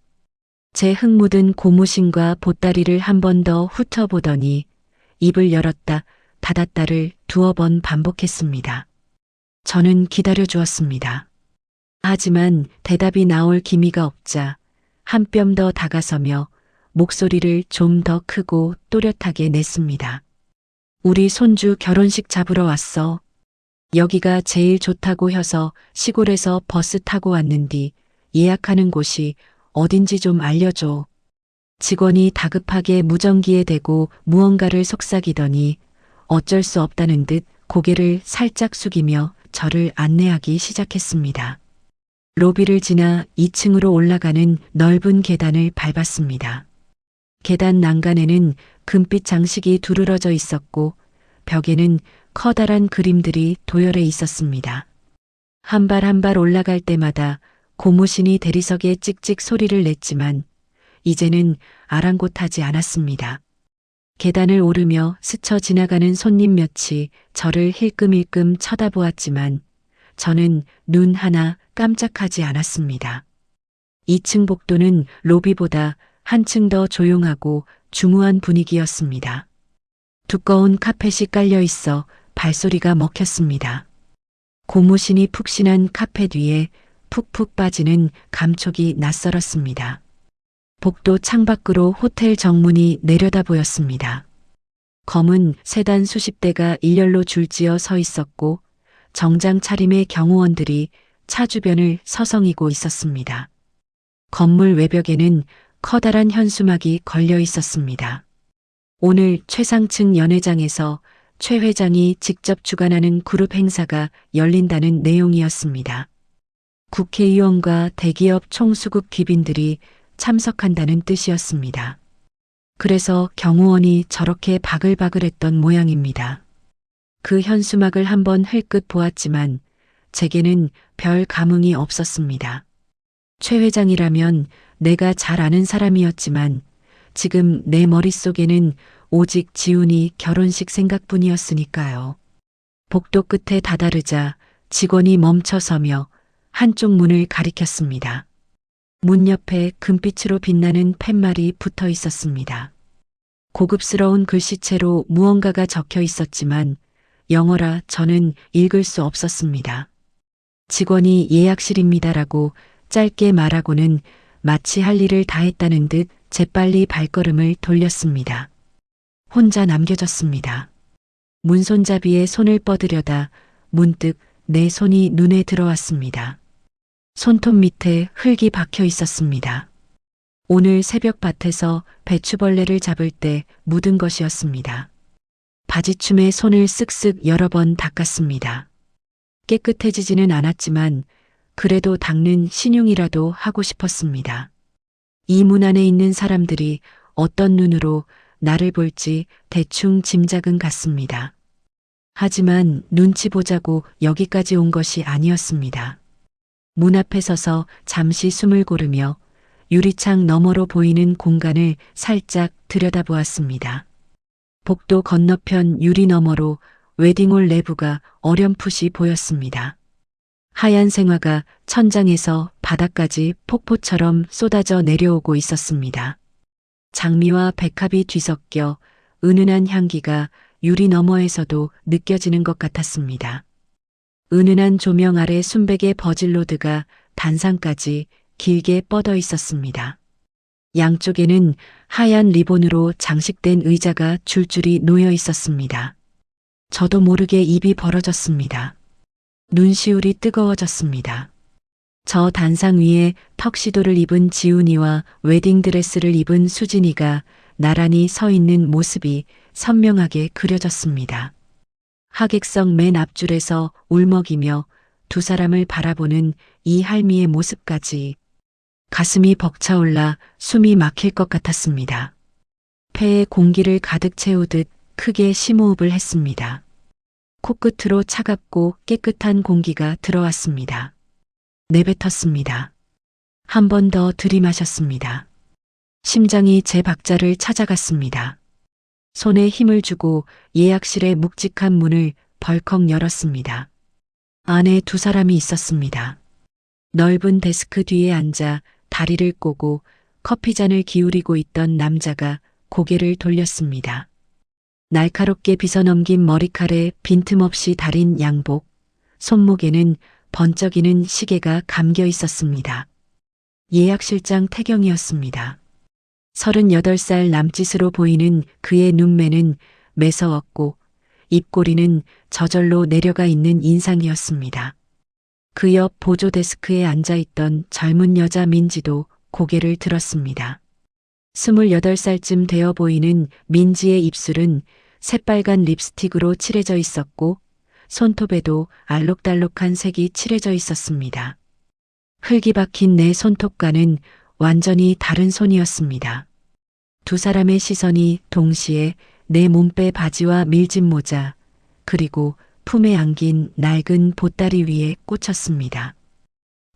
제 흙 묻은 고무신과 보따리를 한 번 더 훑어보더니 입을 열었다 닫았다를 두어 번 반복했습니다. 저는 기다려 주었습니다. 하지만 대답이 나올 기미가 없자 한 뼘 더 다가서며 목소리를 좀 더 크고 또렷하게 냈습니다. 우리 손주 결혼식 잡으러 왔어. 여기가 제일 좋다고 해서 시골에서 버스 타고 왔는디 예약하는 곳이 어딘지 좀 알려줘. 직원이 다급하게 무전기에 대고 무언가를 속삭이더니 어쩔 수 없다는 듯 고개를 살짝 숙이며 저를 안내하기 시작했습니다. 로비를 지나 2층으로 올라가는 넓은 계단을 밟았습니다. 계단 난간에는 금빛 장식이 두루러져 있었고 벽에는 커다란 그림들이 도열해 있었습니다. 한 발 한 발 올라갈 때마다 고무신이 대리석에 찍찍 소리를 냈지만 이제는 아랑곳하지 않았습니다. 계단을 오르며 스쳐 지나가는 손님 몇이 저를 힐끔힐끔 쳐다보았지만 저는 눈 하나 깜짝하지 않았습니다. 2층 복도는 로비보다 한층 더 조용하고 중후한 분위기였습니다. 두꺼운 카펫이 깔려 있어 발소리가 먹혔습니다. 고무신이 푹신한 카펫 위에 푹푹 빠지는 감촉이 낯설었습니다. 복도 창밖으로 호텔 정문이 내려다 보였습니다. 검은 세단 수십 대가 일렬로 줄지어 서 있었고 정장 차림의 경호원들이 차 주변을 서성이고 있었습니다. 건물 외벽에는 커다란 현수막이 걸려 있었습니다. 오늘 최상층 연회장에서 최 회장이 직접 주관하는 그룹 행사가 열린다는 내용이었습니다. 국회의원과 대기업 총수급 귀빈들이 참석한다는 뜻이었습니다. 그래서 경호원이 저렇게 바글바글했던 모양입니다. 그 현수막을 한번 흘끗 보았지만 제게는 별 감흥이 없었습니다. 최 회장이라면 내가 잘 아는 사람이었지만 지금 내 머릿속에는 오직 지훈이 결혼식 생각뿐이었으니까요. 복도 끝에 다다르자 직원이 멈춰서며 한쪽 문을 가리켰습니다. 문 옆에 금빛으로 빛나는 팻말이 붙어 있었습니다. 고급스러운 글씨체로 무언가가 적혀 있었지만 영어라 저는 읽을 수 없었습니다. 직원이 예약실입니다라고 짧게 말하고는 마치 할 일을 다 했다는 듯 재빨리 발걸음을 돌렸습니다. 혼자 남겨졌습니다. 문손잡이에 손을 뻗으려다 문득 내 손이 눈에 들어왔습니다. 손톱 밑에 흙이 박혀 있었습니다. 오늘 새벽 밭에서 배추벌레를 잡을 때 묻은 것이었습니다. 바지춤에 손을 쓱쓱 여러 번 닦았습니다. 깨끗해지지는 않았지만 그래도 닦는 신용이라도 하고 싶었습니다. 이 문 안에 있는 사람들이 어떤 눈으로 나를 볼지 대충 짐작은 갔습니다. 하지만 눈치 보자고 여기까지 온 것이 아니었습니다. 문 앞에 서서 잠시 숨을 고르며 유리창 너머로 보이는 공간을 살짝 들여다보았습니다. 복도 건너편 유리 너머로 웨딩홀 내부가 어렴풋이 보였습니다. 하얀 생화가 천장에서 바닥까지 폭포처럼 쏟아져 내려오고 있었습니다. 장미와 백합이 뒤섞여 은은한 향기가 유리 너머에서도 느껴지는 것 같았습니다. 은은한 조명 아래 순백의 버질로드가 단상까지 길게 뻗어 있었습니다. 양쪽에는 하얀 리본으로 장식된 의자가 줄줄이 놓여 있었습니다. 저도 모르게 입이 벌어졌습니다. 눈시울이 뜨거워졌습니다. 저 단상 위에 턱시도를 입은 지훈이와 웨딩드레스를 입은 수진이가 나란히 서 있는 모습이 선명하게 그려졌습니다. 하객석 맨 앞줄에서 울먹이며 두 사람을 바라보는 이 할미의 모습까지 가슴이 벅차올라 숨이 막힐 것 같았습니다. 폐에 공기를 가득 채우듯 크게 심호흡을 했습니다. 코끝으로 차갑고 깨끗한 공기가 들어왔습니다. 내뱉었습니다. 한 번 더 들이마셨습니다. 심장이 제 박자를 찾아갔습니다. 손에 힘을 주고 예약실의 묵직한 문을 벌컥 열었습니다. 안에 두 사람이 있었습니다. 넓은 데스크 뒤에 앉아 다리를 꼬고 커피잔을 기울이고 있던 남자가 고개를 돌렸습니다. 날카롭게 빗어넘긴 머리칼에 빈틈없이 다린 양복, 손목에는 번쩍이는 시계가 감겨 있었습니다. 예약실장 태경이었습니다. 38살 남짓으로 보이는 그의 눈매는 매서웠고 입꼬리는 저절로 내려가 있는 인상이었습니다. 그 옆 보조 데스크에 앉아있던 젊은 여자 민지도 고개를 들었습니다. 28살쯤 되어 보이는 민지의 입술은 새빨간 립스틱으로 칠해져 있었고 손톱에도 알록달록한 색이 칠해져 있었습니다. 흙이 박힌 내 손톱과는 완전히 다른 손이었습니다. 두 사람의 시선이 동시에 내 몸빼 바지와 밀짚 모자, 그리고 품에 안긴 낡은 보따리 위에 꽂혔습니다.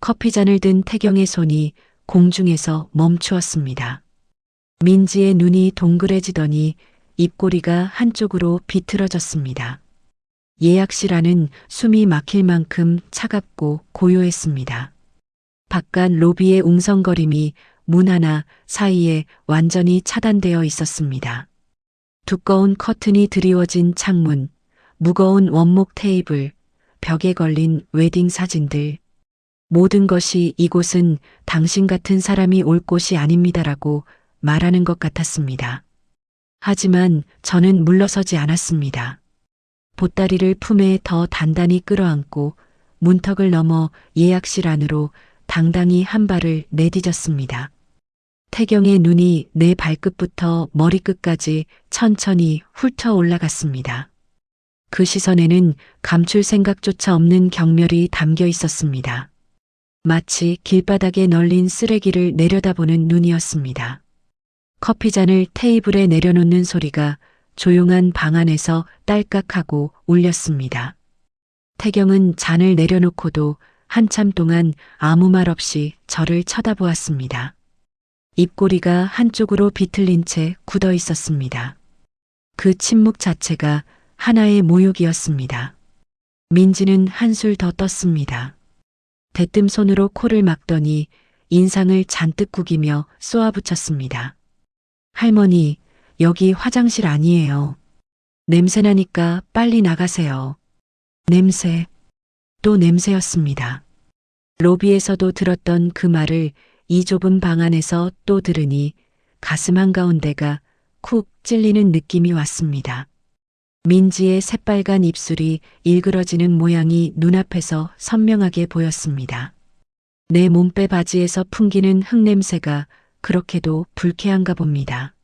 커피잔을 든 태경의 손이 공중에서 멈추었습니다. 민지의 눈이 동그래지더니 입꼬리가 한쪽으로 비틀어졌습니다. 예약실 안은 숨이 막힐 만큼 차갑고 고요했습니다. 바깥 로비의 웅성거림이 문 하나 사이에 완전히 차단되어 있었습니다. 두꺼운 커튼이 드리워진 창문, 무거운 원목 테이블, 벽에 걸린 웨딩 사진들. 모든 것이 이곳은 당신 같은 사람이 올 곳이 아닙니다라고 말하는 것 같았습니다. 하지만 저는 물러서지 않았습니다. 보따리를 품에 더 단단히 끌어안고 문턱을 넘어 예약실 안으로 당당히 한 발을 내디뎠습니다. 태경의 눈이 내 발끝부터 머리끝까지 천천히 훑어 올라갔습니다. 그 시선에는 감출 생각조차 없는 경멸이 담겨 있었습니다. 마치 길바닥에 널린 쓰레기를 내려다보는 눈이었습니다. 커피잔을 테이블에 내려놓는 소리가 조용한 방 안에서 딸깍하고 울렸습니다. 태경은 잔을 내려놓고도 한참 동안 아무 말 없이 저를 쳐다보았습니다. 입꼬리가 한쪽으로 비틀린 채 굳어 있었습니다. 그 침묵 자체가 하나의 모욕이었습니다. 민지는 한술 더 떴습니다. 대뜸 손으로 코를 막더니 인상을 잔뜩 구기며 쏘아붙였습니다. 할머니, 여기 화장실 아니에요. 냄새나니까 빨리 나가세요. 냄새, 또 냄새였습니다. 로비에서도 들었던 그 말을 이 좁은 방 안에서 또 들으니 가슴 한가운데가 쿡 찔리는 느낌이 왔습니다. 민지의 새빨간 입술이 일그러지는 모양이 눈앞에서 선명하게 보였습니다. 내 몸빼 바지에서 풍기는 흙냄새가 그렇게도 불쾌한가 봅니다.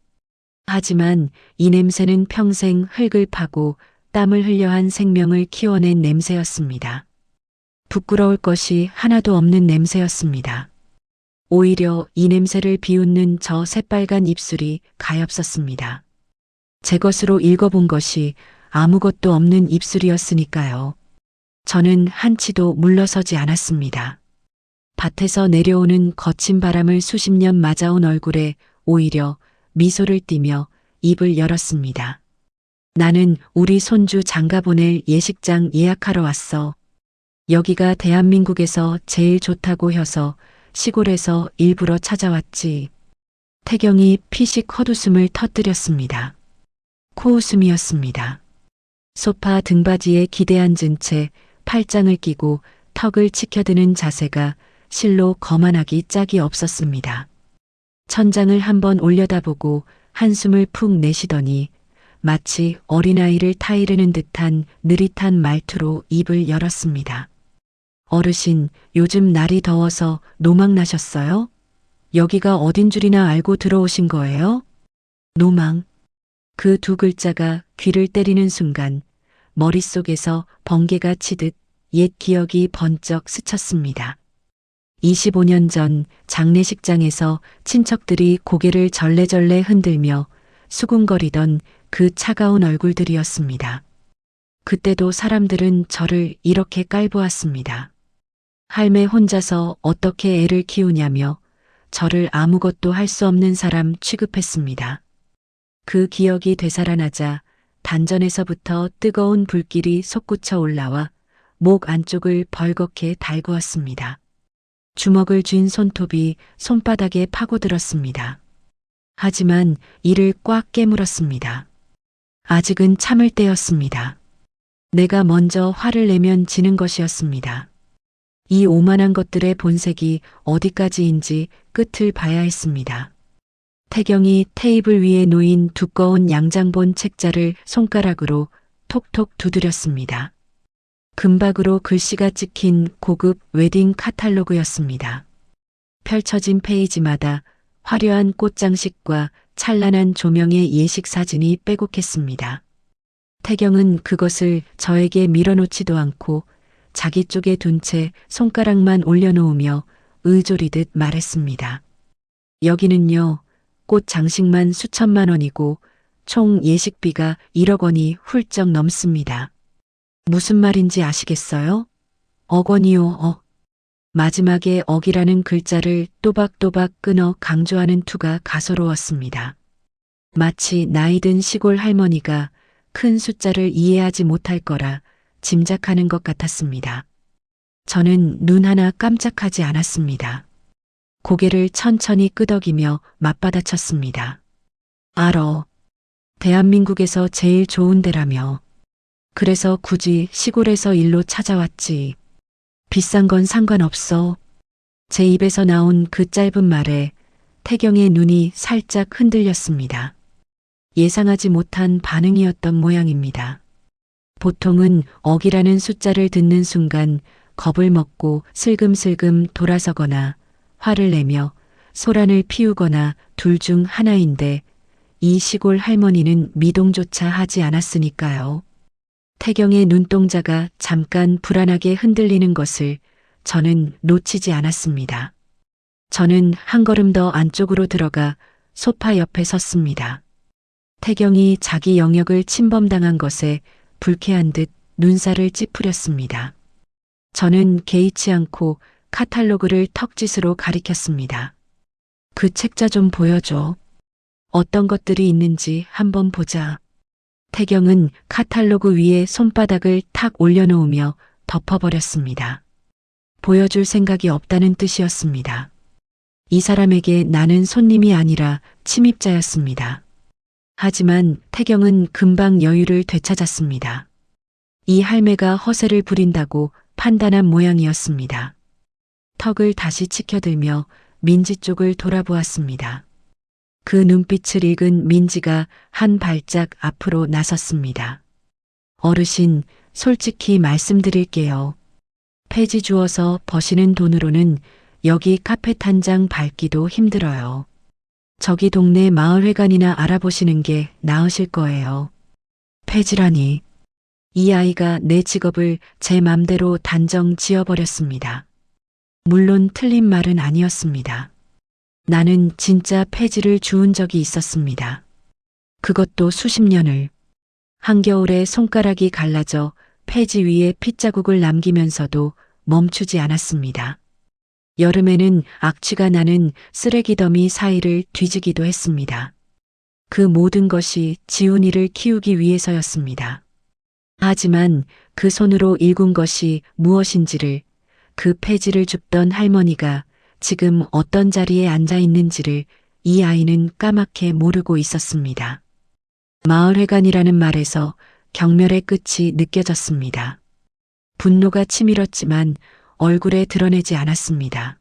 하지만 이 냄새는 평생 흙을 파고 땀을 흘려 한 생명을 키워낸 냄새였습니다. 부끄러울 것이 하나도 없는 냄새였습니다. 오히려 이 냄새를 비웃는 저 새빨간 입술이 가엾었습니다. 제 것으로 읽어본 것이 아무것도 없는 입술이었으니까요. 저는 한치도 물러서지 않았습니다. 밭에서 내려오는 거친 바람을 수십 년 맞아온 얼굴에 오히려 미소를 띠며 입을 열었습니다. 나는 우리 손주 장가 보낼 예식장 예약하러 왔어. 여기가 대한민국에서 제일 좋다고 해서 시골에서 일부러 찾아왔지. 태경이 피식 헛웃음을 터뜨렸습니다. 코웃음이었습니다. 소파 등받이에 기대 앉은 채 팔짱을 끼고 턱을 치켜드는 자세가 실로 거만하기 짝이 없었습니다. 천장을 한번 올려다보고 한숨을 푹 내쉬더니 마치 어린아이를 타이르는 듯한 느릿한 말투로 입을 열었습니다. 어르신, 요즘 날이 더워서 노망 나셨어요? 여기가 어딘 줄이나 알고 들어오신 거예요? 노망. 그 두 글자가 귀를 때리는 순간 머릿속에서 번개가 치듯 옛 기억이 번쩍 스쳤습니다. 25년 전 장례식장에서 친척들이 고개를 절레절레 흔들며 수군거리던 그 차가운 얼굴들이었습니다. 그때도 사람들은 저를 이렇게 깔보았습니다. 할매 혼자서 어떻게 애를 키우냐며 저를 아무것도 할 수 없는 사람 취급했습니다. 그 기억이 되살아나자 단전에서부터 뜨거운 불길이 솟구쳐 올라와 목 안쪽을 벌겋게 달구었습니다. 주먹을 쥔 손톱이 손바닥에 파고들었습니다. 하지만 이를 꽉 깨물었습니다. 아직은 참을 때였습니다. 내가 먼저 화를 내면 지는 것이었습니다. 이 오만한 것들의 본색이 어디까지인지 끝을 봐야 했습니다. 태경이 테이블 위에 놓인 두꺼운 양장본 책자를 손가락으로 톡톡 두드렸습니다. 금박으로 글씨가 찍힌 고급 웨딩 카탈로그였습니다. 펼쳐진 페이지마다 화려한 꽃장식과 찬란한 조명의 예식 사진이 빼곡했습니다. 태경은 그것을 저에게 밀어놓지도 않고 자기 쪽에 둔 채 손가락만 올려놓으며 의조리듯 말했습니다. 여기는요, 꽃 장식만 수천만 원이고 총 예식비가 1억 원이 훌쩍 넘습니다. 무슨 말인지 아시겠어요? 억 원이요, 마지막에 억이라는 글자를 또박또박 끊어 강조하는 투가 가소로웠습니다. 마치 나이든 시골 할머니가 큰 숫자를 이해하지 못할 거라 짐작하는 것 같았습니다. 저는 눈 하나 깜짝하지 않았습니다. 고개를 천천히 끄덕이며 맞받아쳤습니다. 알어. 대한민국에서 제일 좋은 데라며. 그래서 굳이 시골에서 일로 찾아왔지. 비싼 건 상관없어. 제 입에서 나온 그 짧은 말에 태경의 눈이 살짝 흔들렸습니다. 예상하지 못한 반응이었던 모양입니다. 보통은 억이라는 숫자를 듣는 순간 겁을 먹고 슬금슬금 돌아서거나 화를 내며 소란을 피우거나 둘 중 하나인데 이 시골 할머니는 미동조차 하지 않았으니까요. 태경의 눈동자가 잠깐 불안하게 흔들리는 것을 저는 놓치지 않았습니다. 저는 한 걸음 더 안쪽으로 들어가 소파 옆에 섰습니다. 태경이 자기 영역을 침범당한 것에 불쾌한 듯 눈살을 찌푸렸습니다. 저는 개의치 않고 카탈로그를 턱짓으로 가리켰습니다. 그 책자 좀 보여줘. 어떤 것들이 있는지 한번 보자. 태경은 카탈로그 위에 손바닥을 탁 올려놓으며 덮어버렸습니다. 보여줄 생각이 없다는 뜻이었습니다. 이 사람에게 나는 손님이 아니라 침입자였습니다. 하지만 태경은 금방 여유를 되찾았습니다. 이 할매가 허세를 부린다고 판단한 모양이었습니다. 턱을 다시 치켜들며 민지 쪽을 돌아보았습니다. 그 눈빛을 읽은 민지가 한 발짝 앞으로 나섰습니다. 어르신, 솔직히 말씀드릴게요. 폐지 주어서 버시는 돈으로는 여기 카펫 한 장 밟기도 힘들어요. 저기 동네 마을회관이나 알아보시는 게 나으실 거예요. 폐지라니. 이 아이가 내 직업을 제 맘대로 단정 지어버렸습니다. 물론 틀린 말은 아니었습니다. 나는 진짜 폐지를 주운 적이 있었습니다. 그것도 수십 년을. 한겨울에 손가락이 갈라져 폐지 위에 핏자국을 남기면서도 멈추지 않았습니다. 여름에는 악취가 나는 쓰레기 더미 사이를 뒤지기도 했습니다. 그 모든 것이 지훈이를 키우기 위해서였습니다. 하지만 그 손으로 일군 것이 무엇인지를, 그 폐지를 줍던 할머니가 지금 어떤 자리에 앉아 있는지를 이 아이는 까맣게 모르고 있었습니다. 마을회관이라는 말에서 경멸의 끝이 느껴졌습니다. 분노가 치밀었지만 얼굴에 드러내지 않았습니다.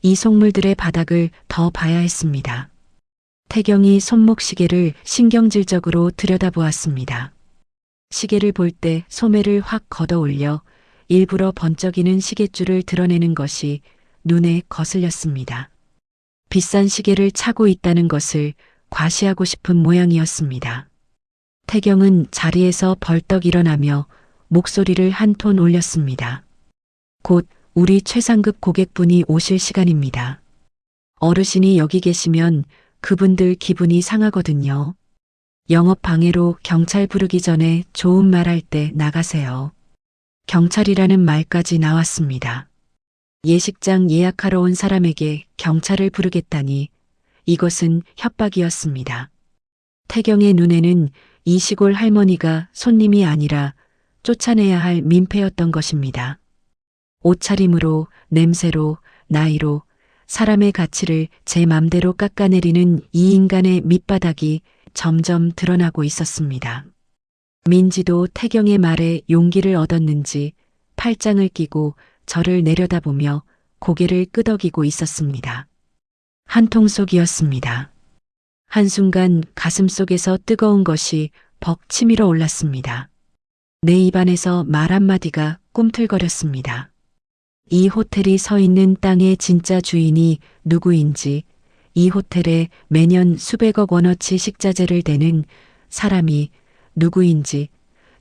이 속물들의 바닥을 더 봐야 했습니다. 태경이 손목시계를 신경질적으로 들여다보았습니다. 시계를 볼 때 소매를 확 걷어 올려 일부러 번쩍이는 시계줄을 드러내는 것이 눈에 거슬렸습니다. 비싼 시계를 차고 있다는 것을 과시하고 싶은 모양이었습니다. 태경은 자리에서 벌떡 일어나며 목소리를 한 톤 올렸습니다. 곧 우리 최상급 고객분이 오실 시간입니다. 어르신이 여기 계시면 그분들 기분이 상하거든요. 영업 방해로 경찰 부르기 전에 좋은 말 할 때 나가세요. 경찰이라는 말까지 나왔습니다. 예식장 예약하러 온 사람에게 경찰을 부르겠다니 이것은 협박이었습니다. 태경의 눈에는 이 시골 할머니가 손님이 아니라 쫓아내야 할 민폐였던 것입니다. 옷차림으로, 냄새로, 나이로 사람의 가치를 제 맘대로 깎아내리는 이 인간의 밑바닥이 점점 드러나고 있었습니다. 민지도 태경의 말에 용기를 얻었는지 팔짱을 끼고 저를 내려다보며 고개를 끄덕이고 있었습니다. 한통속이었습니다. 한순간 가슴속에서 뜨거운 것이 벅 치밀어 올랐습니다. 내 입안에서 말 한마디가 꿈틀거렸습니다. 이 호텔이 서 있는 땅의 진짜 주인이 누구인지, 이 호텔에 매년 수백억 원어치 식자재를 대는 사람이 누구인지,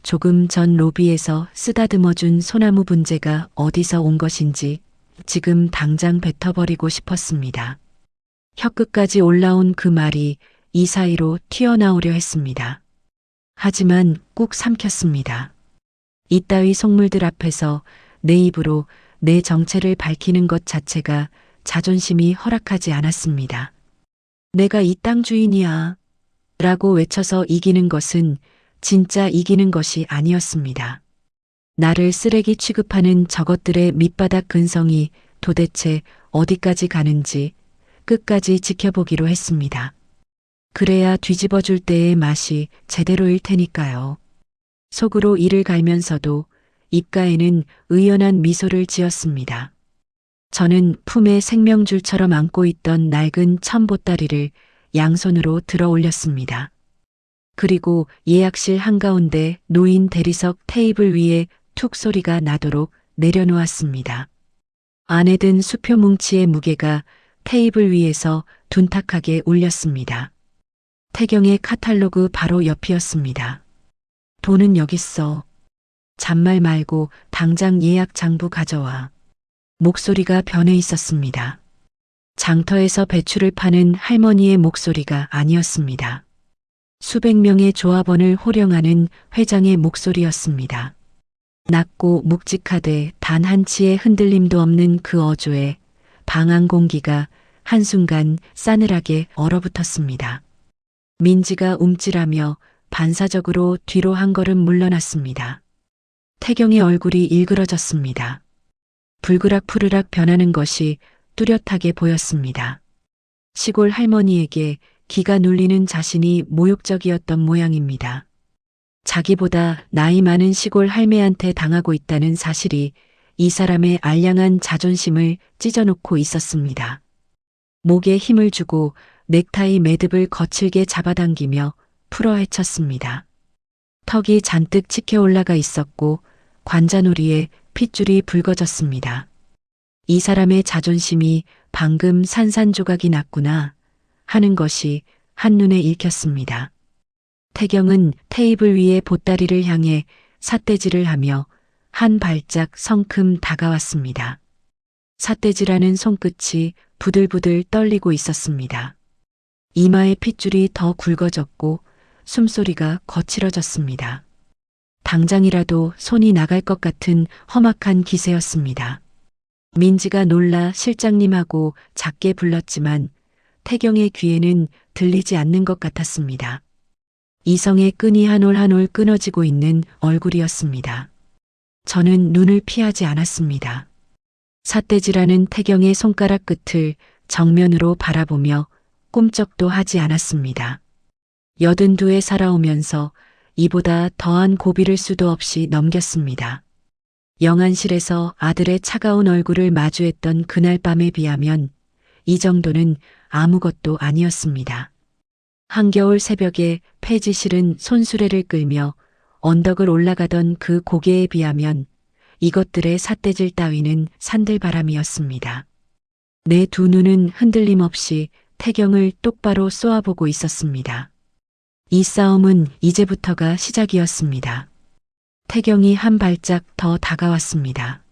조금 전 로비에서 쓰다듬어준 소나무 분재가 어디서 온 것인지 지금 당장 뱉어버리고 싶었습니다. 혀끝까지 올라온 그 말이 이 사이로 튀어나오려 했습니다. 하지만 꾹 삼켰습니다. 이따위 속물들 앞에서 내 입으로 내 정체를 밝히는 것 자체가 자존심이 허락하지 않았습니다. 내가 이 땅 주인이야 라고 외쳐서 이기는 것은 진짜 이기는 것이 아니었습니다. 나를 쓰레기 취급하는 저것들의 밑바닥 근성이 도대체 어디까지 가는지 끝까지 지켜보기로 했습니다. 그래야 뒤집어 줄 때의 맛이 제대로일 테니까요. 속으로 이를 갈면서도 입가에는 의연한 미소를 지었습니다. 저는 품에 생명줄처럼 안고 있던 낡은 천보따리를 양손으로 들어 올렸습니다. 그리고 예약실 한가운데 놓인 대리석 테이블 위에 툭 소리가 나도록 내려놓았습니다. 안에 든 수표 뭉치의 무게가 테이블 위에서 둔탁하게 울렸습니다. 태경의 카탈로그 바로 옆이었습니다. 돈은 여깄어. 잔말 말고 당장 예약 장부 가져와. 목소리가 변해 있었습니다. 장터에서 배추를 파는 할머니의 목소리가 아니었습니다. 수백 명의 조합원을 호령하는 회장의 목소리였습니다. 낮고 묵직하되 단 한치의 흔들림도 없는 그 어조에 방한 공기가 한순간 싸늘하게 얼어붙었습니다. 민지가 움찔하며 반사적으로 뒤로 한 걸음 물러났습니다. 태경의 얼굴이 일그러졌습니다. 불그락푸르락 변하는 것이 뚜렷하게 보였습니다. 시골 할머니에게 기가 눌리는 자신이 모욕적이었던 모양입니다. 자기보다 나이 많은 시골 할매한테 당하고 있다는 사실이 이 사람의 알량한 자존심을 찢어놓고 있었습니다. 목에 힘을 주고 넥타이 매듭을 거칠게 잡아당기며 풀어헤쳤습니다. 턱이 잔뜩 치켜 올라가 있었고 관자놀이에 핏줄이 붉어졌습니다. 이 사람의 자존심이 방금 산산조각이 났구나 하는 것이 한눈에 읽혔습니다. 태경은 테이블 위의 보따리를 향해 삿대질을 하며 한 발짝 성큼 다가왔습니다. 삿대질하는 손끝이 부들부들 떨리고 있었습니다. 이마의 핏줄이 더 굵어졌고 숨소리가 거칠어졌습니다. 당장이라도 손이 나갈 것 같은 험악한 기세였습니다. 민지가 놀라 실장님하고 작게 불렀지만 태경의 귀에는 들리지 않는 것 같았습니다. 이성의 끈이 한 올 한 올 끊어지고 있는 얼굴이었습니다. 저는 눈을 피하지 않았습니다. 삿대질하는 태경의 손가락 끝을 정면으로 바라보며 꿈쩍도 하지 않았습니다. 82에 살아오면서 이보다 더한 고비를 수도 없이 넘겼습니다. 영안실에서 아들의 차가운 얼굴을 마주했던 그날 밤에 비하면 이 정도는 아무것도 아니었습니다. 한겨울 새벽에 폐지실은 손수레를 끌며 언덕을 올라가던 그 고개에 비하면 이것들의 삿대질 따위는 산들바람이었습니다. 내 두 눈은 흔들림 없이 태경을 똑바로 쏘아보고 있었습니다. 이 싸움은 이제부터가 시작이었습니다. 태경이 한 발짝 더 다가왔습니다.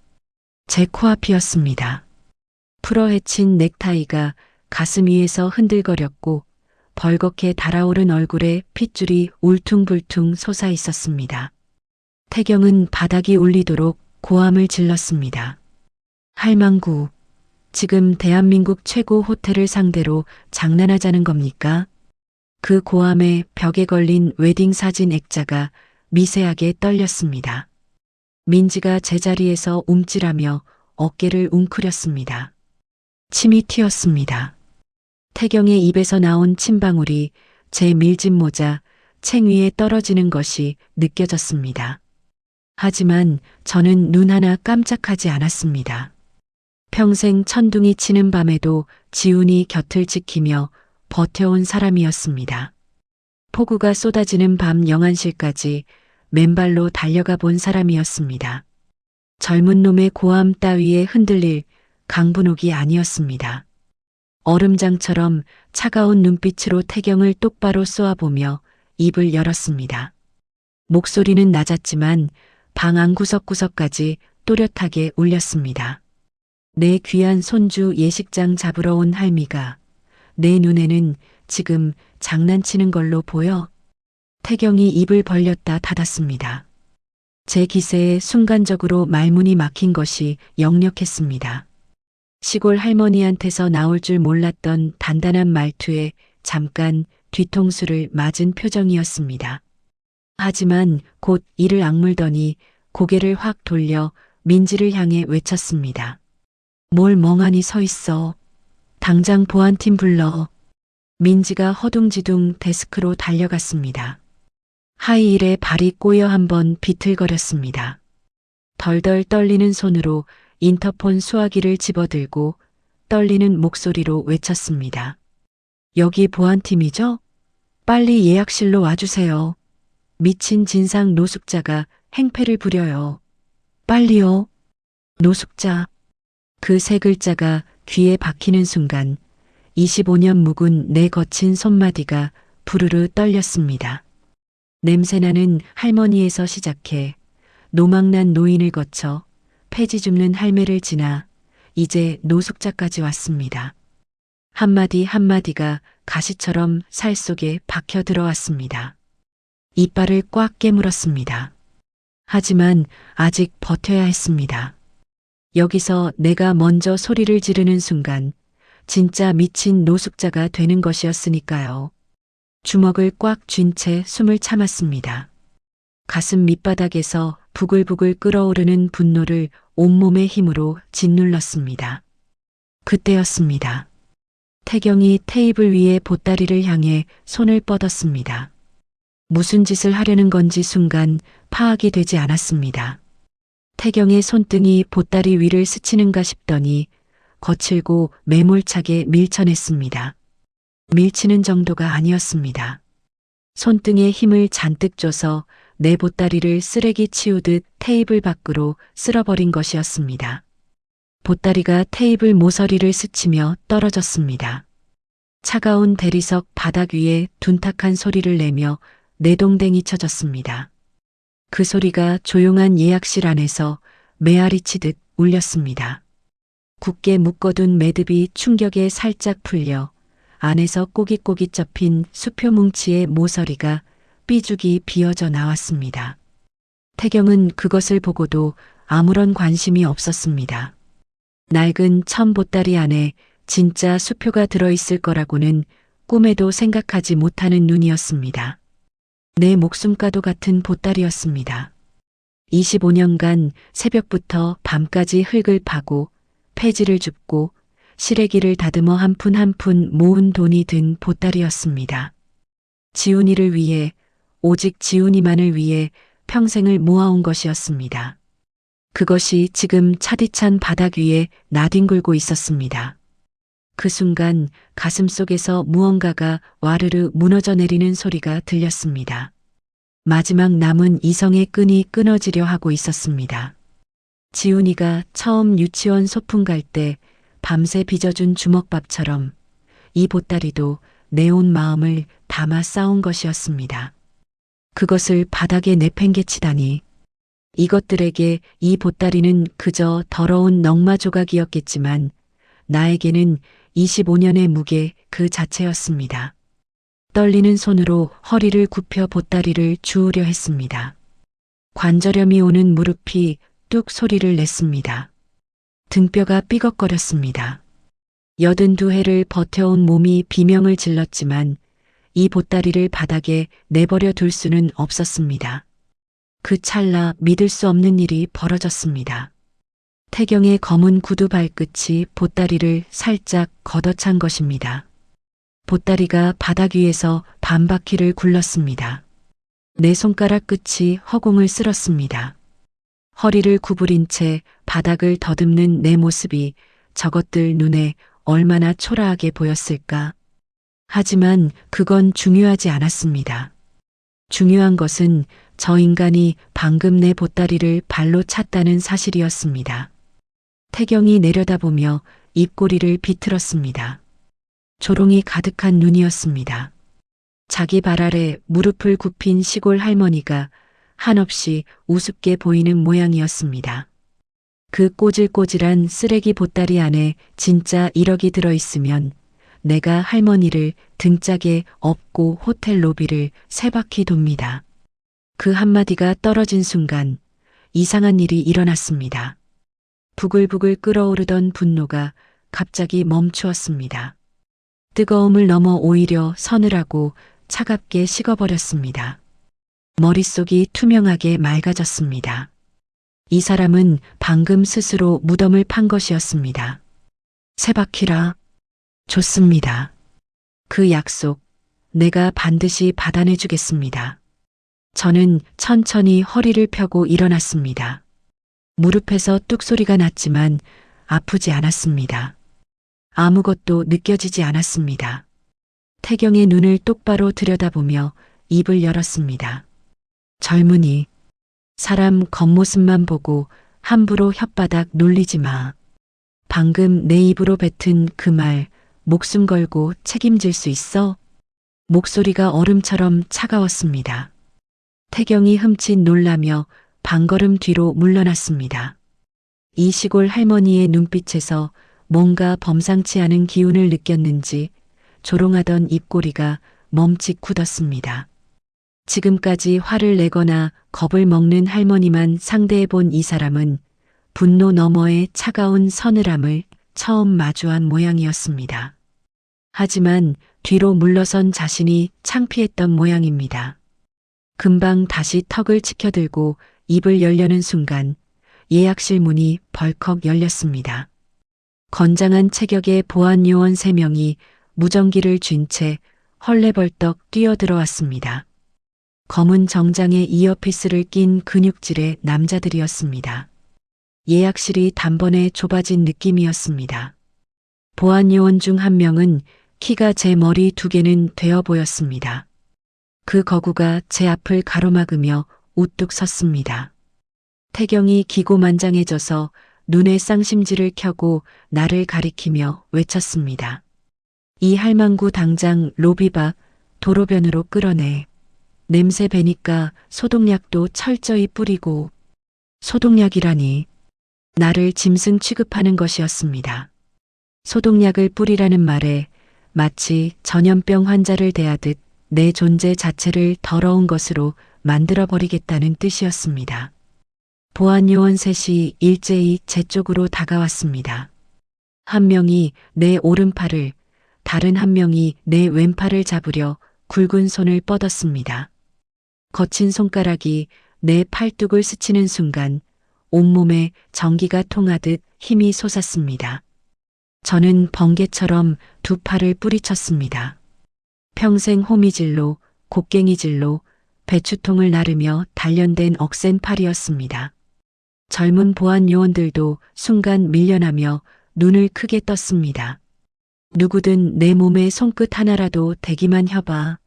제 코앞이었습니다. 풀어헤친 넥타이가 가슴 위에서 흔들거렸고 벌겋게 달아오른 얼굴에 핏줄이 울퉁불퉁 솟아 있었습니다. 태경은 바닥이 울리도록 고함을 질렀습니다. 할망구, 지금 대한민국 최고 호텔을 상대로 장난하자는 겁니까? 그 고함에 벽에 걸린 웨딩 사진 액자가 미세하게 떨렸습니다. 민지가 제자리에서 움찔하며 어깨를 웅크렸습니다. 침이 튀었습니다. 태경의 입에서 나온 침방울이 제 밀짚 모자, 챙 위에 떨어지는 것이 느껴졌습니다. 하지만 저는 눈 하나 깜짝하지 않았습니다. 평생 천둥이 치는 밤에도 지훈이 곁을 지키며 버텨온 사람이었습니다. 폭우가 쏟아지는 밤 영안실까지 맨발로 달려가 본 사람이었습니다. 젊은 놈의 고함 따위에 흔들릴 강분옥이 아니었습니다. 얼음장처럼 차가운 눈빛으로 태경을 똑바로 쏘아보며 입을 열었습니다. 목소리는 낮았지만 방 안구석구석까지 또렷하게 울렸습니다. 내 귀한 손주 예식장 잡으러 온 할미가 내 눈에는 지금 장난치는 걸로 보여? 태경이 입을 벌렸다 닫았습니다. 제 기세에 순간적으로 말문이 막힌 것이 역력했습니다. 시골 할머니한테서 나올 줄 몰랐던 단단한 말투에 잠깐 뒤통수를 맞은 표정이었습니다. 하지만 곧 이를 악물더니 고개를 확 돌려 민지를 향해 외쳤습니다. 뭘 멍하니 서 있어. 당장 보안팀 불러. 민지가 허둥지둥 데스크로 달려갔습니다. 하이힐에 발이 꼬여 한번 비틀거렸습니다. 덜덜 떨리는 손으로 인터폰 수화기를 집어들고 떨리는 목소리로 외쳤습니다. 여기 보안팀이죠? 빨리 예약실로 와주세요. 미친 진상 노숙자가 행패를 부려요. 빨리요. 노숙자. 그 세 글자가 귀에 박히는 순간 25년 묵은 내 거친 손마디가 부르르 떨렸습니다. 냄새나는 할머니에서 시작해 노망난 노인을 거쳐 폐지 줍는 할매를 지나 이제 노숙자까지 왔습니다. 한마디 한마디가 가시처럼 살 속에 박혀 들어왔습니다. 이빨을 꽉 깨물었습니다. 하지만 아직 버텨야 했습니다. 여기서 내가 먼저 소리를 지르는 순간 진짜 미친 노숙자가 되는 것이었으니까요. 주먹을 꽉 쥔 채 숨을 참았습니다. 가슴 밑바닥에서 부글부글 끓어오르는 분노를 온몸의 힘으로 짓눌렀습니다. 그때였습니다. 태경이 테이블 위에 보따리를 향해 손을 뻗었습니다. 무슨 짓을 하려는 건지 순간 파악이 되지 않았습니다. 태경의 손등이 보따리 위를 스치는가 싶더니 거칠고 매몰차게 밀쳐냈습니다. 밀치는 정도가 아니었습니다. 손등에 힘을 잔뜩 줘서 내 보따리를 쓰레기 치우듯 테이블 밖으로 쓸어버린 것이었습니다. 보따리가 테이블 모서리를 스치며 떨어졌습니다. 차가운 대리석 바닥 위에 둔탁한 소리를 내며 내동댕이 쳐졌습니다. 그 소리가 조용한 예약실 안에서 메아리 치듯 울렸습니다. 굳게 묶어둔 매듭이 충격에 살짝 풀려 안에서 꼬깃꼬깃 접힌 수표 뭉치의 모서리가 삐죽이 비어져 나왔습니다. 태경은 그것을 보고도 아무런 관심이 없었습니다. 낡은 천 보따리 안에 진짜 수표가 들어있을 거라고는 꿈에도 생각하지 못하는 눈이었습니다. 내 목숨과도 같은 보따리였습니다. 25년간 새벽부터 밤까지 흙을 파고 폐지를 줍고 시래기를 다듬어 한 푼 한 푼 모은 돈이 든 보따리였습니다. 지훈이를 위해, 오직 지훈이만을 위해 평생을 모아온 것이었습니다. 그것이 지금 차디찬 바닥 위에 나뒹굴고 있었습니다. 그 순간 가슴 속에서 무언가가 와르르 무너져 내리는 소리가 들렸습니다. 마지막 남은 이성의 끈이 끊어지려 하고 있었습니다. 지훈이가 처음 유치원 소풍 갈 때 밤새 빚어준 주먹밥처럼 이 보따리도 내 온 마음을 담아 쌓은 것이었습니다. 그것을 바닥에 내팽개치다니. 이것들에게 이 보따리는 그저 더러운 넝마 조각이었겠지만 나에게는 25년의 무게 그 자체였습니다. 떨리는 손으로 허리를 굽혀 보따리를 주우려 했습니다. 관절염이 오는 무릎이 뚝 소리를 냈습니다. 등뼈가 삐걱거렸습니다. 82해를 버텨온 몸이 비명을 질렀지만 이 보따리를 바닥에 내버려 둘 수는 없었습니다. 그 찰나 믿을 수 없는 일이 벌어졌습니다. 태경의 검은 구두 발끝이 보따리를 살짝 걷어찬 것입니다. 보따리가 바닥 위에서 반바퀴를 굴렀습니다. 내 손가락 끝이 허공을 쓸었습니다. 허리를 구부린 채 바닥을 더듬는 내 모습이 저것들 눈에 얼마나 초라하게 보였을까. 하지만 그건 중요하지 않았습니다. 중요한 것은 저 인간이 방금 내 보따리를 발로 찼다는 사실이었습니다. 태경이 내려다보며 입꼬리를 비틀었습니다. 조롱이 가득한 눈이었습니다. 자기 발 아래 무릎을 굽힌 시골 할머니가 한없이 우습게 보이는 모양이었습니다. 그 꼬질꼬질한 쓰레기 보따리 안에 진짜 1억이 들어있으면 내가 할머니를 등짝에 업고 호텔 로비를 3바퀴 돕니다. 그 한마디가 떨어진 순간 이상한 일이 일어났습니다. 부글부글 끓어오르던 분노가 갑자기 멈추었습니다. 뜨거움을 넘어 오히려 서늘하고 차갑게 식어버렸습니다. 머릿속이 투명하게 맑아졌습니다. 이 사람은 방금 스스로 무덤을 판 것이었습니다. 3바퀴라. 좋습니다. 그 약속 내가 반드시 받아내주겠습니다. 저는 천천히 허리를 펴고 일어났습니다. 무릎에서 뚝 소리가 났지만 아프지 않았습니다. 아무것도 느껴지지 않았습니다. 태경의 눈을 똑바로 들여다보며 입을 열었습니다. 젊은이, 사람 겉모습만 보고 함부로 혓바닥 놀리지 마. 방금 내 입으로 뱉은 그 말 목숨 걸고 책임질 수 있어? 목소리가 얼음처럼 차가웠습니다. 태경이 흠칫 놀라며 반걸음 뒤로 물러났습니다. 이 시골 할머니의 눈빛에서 뭔가 범상치 않은 기운을 느꼈는지 조롱하던 입꼬리가 멈칫 굳었습니다. 지금까지 화를 내거나 겁을 먹는 할머니만 상대해본 이 사람은 분노 너머의 차가운 서늘함을 처음 마주한 모양이었습니다. 하지만 뒤로 물러선 자신이 창피했던 모양입니다. 금방 다시 턱을 치켜들고 입을 열려는 순간 예약실 문이 벌컥 열렸습니다. 건장한 체격의 보안 요원 3명이 무전기를 쥔 채 헐레벌떡 뛰어들어왔습니다. 검은 정장에 이어피스를 낀 근육질의 남자들이었습니다. 예약실이 단번에 좁아진 느낌이었습니다. 보안 요원 중 한 명은 키가 제 머리 2개는 되어 보였습니다. 그 거구가 제 앞을 가로막으며 우뚝 섰습니다. 태경이 기고만장해져서 눈에 쌍심지를 켜고 나를 가리키며 외쳤습니다. 이 할망구 당장 로비 밖 도로변으로 끌어내. 냄새 배니까 소독약도 철저히 뿌리고. 소독약이라니. 나를 짐승 취급하는 것이었습니다. 소독약을 뿌리라는 말에 마치 전염병 환자를 대하듯 내 존재 자체를 더러운 것으로 만들어버리겠다는 뜻이었습니다. 보안요원 셋이 일제히 제 쪽으로 다가왔습니다. 한 명이 내 오른팔을, 다른 한 명이 내 왼팔을 잡으려 굵은 손을 뻗었습니다. 거친 손가락이 내 팔뚝을 스치는 순간 온몸에 전기가 통하듯 힘이 솟았습니다. 저는 번개처럼 두 팔을 뿌리쳤습니다. 평생 호미질로, 곡괭이질로, 배추통을 나르며 단련된 억센 팔이었습니다. 젊은 보안 요원들도 순간 밀려나며 눈을 크게 떴습니다. 누구든 내 몸에 손끝 하나라도 대기만 해봐.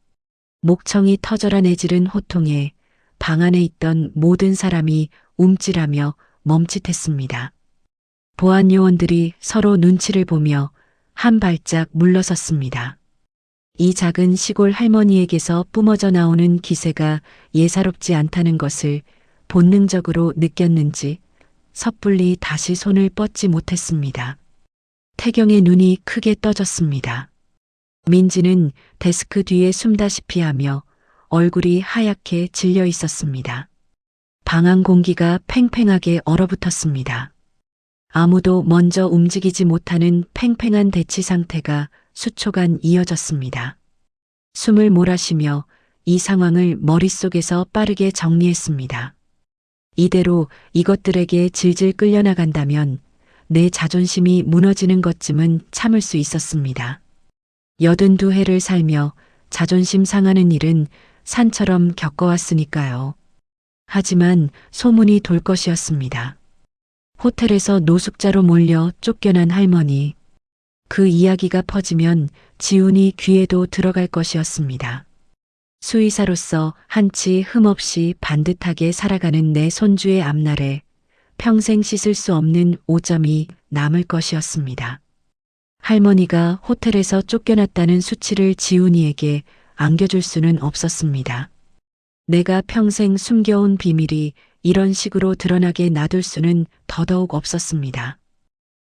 목청이 터져라 내지른 호통에 방 안에 있던 모든 사람이 움찔하며 멈칫했습니다. 보안 요원들이 서로 눈치를 보며 한 발짝 물러섰습니다. 이 작은 시골 할머니에게서 뿜어져 나오는 기세가 예사롭지 않다는 것을 본능적으로 느꼈는지 섣불리 다시 손을 뻗지 못했습니다. 태경의 눈이 크게 떠졌습니다. 민지는 데스크 뒤에 숨다시피 하며 얼굴이 하얗게 질려 있었습니다. 방 안 공기가 팽팽하게 얼어붙었습니다. 아무도 먼저 움직이지 못하는 팽팽한 대치 상태가 수초간 이어졌습니다. 숨을 몰아쉬며 이 상황을 머릿속에서 빠르게 정리했습니다. 이대로 이것들에게 질질 끌려나간다면 내 자존심이 무너지는 것쯤은 참을 수 있었습니다. 82해를 살며 자존심 상하는 일은 산처럼 겪어왔으니까요. 하지만 소문이 돌 것이었습니다. 호텔에서 노숙자로 몰려 쫓겨난 할머니. 그 이야기가 퍼지면 지훈이 귀에도 들어갈 것이었습니다. 수의사로서 한치 흠없이 반듯하게 살아가는 내 손주의 앞날에 평생 씻을 수 없는 오점이 남을 것이었습니다. 할머니가 호텔에서 쫓겨났다는 수치를 지훈이에게 안겨줄 수는 없었습니다. 내가 평생 숨겨온 비밀이 이런 식으로 드러나게 놔둘 수는 더더욱 없었습니다.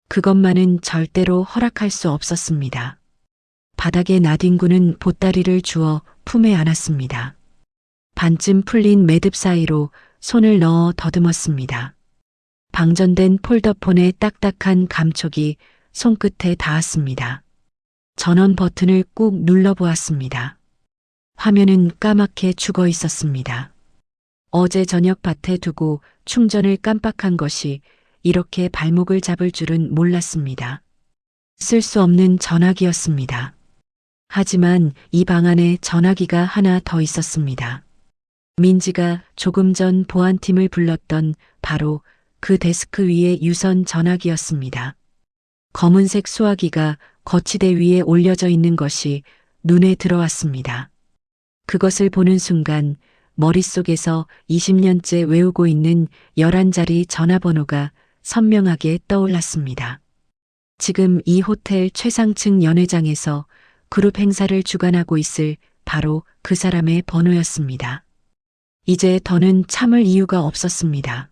그것만은 절대로 허락할 수 없었습니다. 바닥에 나뒹구는 보따리를 주워 품에 안았습니다. 반쯤 풀린 매듭 사이로 손을 넣어 더듬었습니다. 방전된 폴더폰의 딱딱한 감촉이 손끝에 닿았습니다. 전원 버튼을 꾹 눌러보았습니다. 화면은 까맣게 죽어 있었습니다. 어제 저녁 밭에 두고 충전을 깜빡한 것이 이렇게 발목을 잡을 줄은 몰랐습니다. 쓸 수 없는 전화기였습니다. 하지만 이 방 안에 전화기가 하나 더 있었습니다. 민지가 조금 전 보안팀을 불렀던 바로 그 데스크 위의 유선 전화기였습니다. 검은색 수화기가 거치대 위에 올려져 있는 것이 눈에 들어왔습니다. 그것을 보는 순간 머릿속에서 20년째 외우고 있는 11자리 전화번호가 선명하게 떠올랐습니다. 지금 이 호텔 최상층 연회장에서 그룹 행사를 주관하고 있을 바로 그 사람의 번호였습니다. 이제 더는 참을 이유가 없었습니다.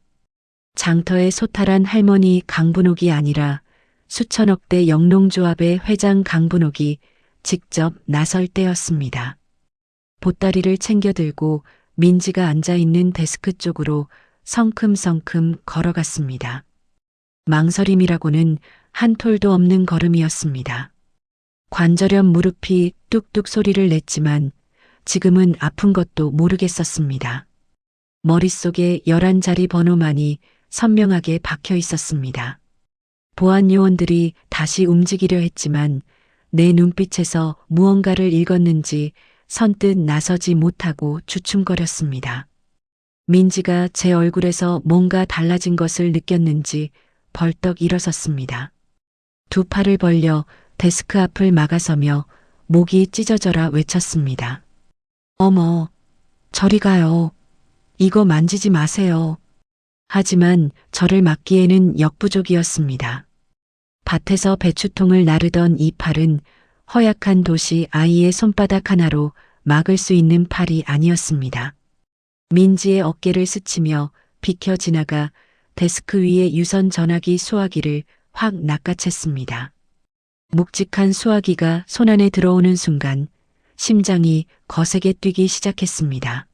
장터의 소탈한 할머니 강분옥이 아니라 수천억대 영농조합의 회장 강분옥이 직접 나설 때였습니다. 보따리를 챙겨들고 민지가 앉아있는 데스크 쪽으로 성큼성큼 걸어갔습니다. 망설임이라고는 한 톨도 없는 걸음이었습니다. 관절염 무릎이 뚝뚝 소리를 냈지만 지금은 아픈 것도 모르겠었습니다. 머릿속에 11자리 번호만이 선명하게 박혀 있었습니다. 보안 요원들이 다시 움직이려 했지만 내 눈빛에서 무언가를 읽었는지 선뜻 나서지 못하고 주춤거렸습니다. 민지가 제 얼굴에서 뭔가 달라진 것을 느꼈는지 벌떡 일어섰습니다. 두 팔을 벌려 데스크 앞을 막아서며 목이 찢어져라 외쳤습니다. 어머, 저리 가요. 이거 만지지 마세요. 하지만 저를 막기에는 역부족이었습니다. 밭에서 배추통을 나르던 이 팔은 허약한 도시 아이의 손바닥 하나로 막을 수 있는 팔이 아니었습니다. 민지의 어깨를 스치며 비켜 지나가 데스크 위에 유선 전화기 수화기를 확 낚아챘습니다. 묵직한 수화기가 손안에 들어오는 순간 심장이 거세게 뛰기 시작했습니다.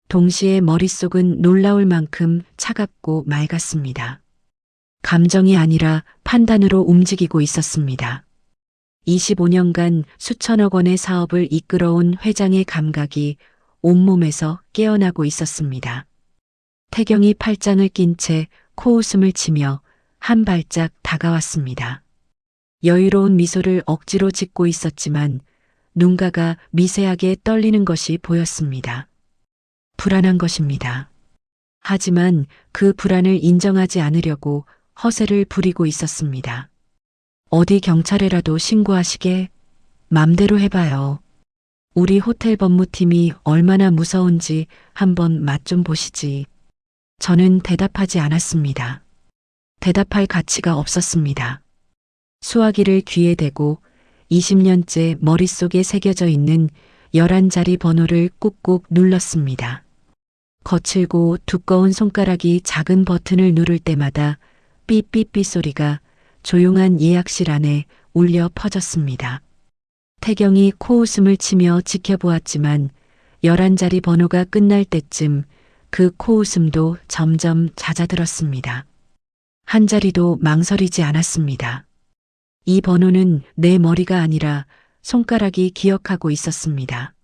동시에 머릿속은 놀라울 만큼 차갑고 맑았습니다. 감정이 아니라 판단으로 움직이고 있었습니다. 25년간 수천억 원의 사업을 이끌어온 회장의 감각이 온몸에서 깨어나고 있었습니다. 태경이 팔짱을 낀 채 코웃음을 치며 한 발짝 다가왔습니다. 여유로운 미소를 억지로 짓고 있었지만 눈가가 미세하게 떨리는 것이 보였습니다. 불안한 것입니다. 하지만 그 불안을 인정하지 않으려고 허세를 부리고 있었습니다. 어디 경찰에라도 신고하시게? 맘대로 해봐요. 우리 호텔 법무팀이 얼마나 무서운지 한번 맛 좀 보시지. 저는 대답하지 않았습니다. 대답할 가치가 없었습니다. 수화기를 귀에 대고 20년째 머릿속에 새겨져 있는 11자리 번호를 꾹꾹 눌렀습니다. 거칠고 두꺼운 손가락이 작은 버튼을 누를 때마다 삐삐삐 소리가 조용한 예약실 안에 울려 퍼졌습니다. 태경이 코웃음을 치며 지켜보았지만 11자리 번호가 끝날 때쯤 그 코웃음도 점점 잦아들었습니다. 한 자리도 망설이지 않았습니다. 이 번호는 내 머리가 아니라 손가락이 기억하고 있었습니다.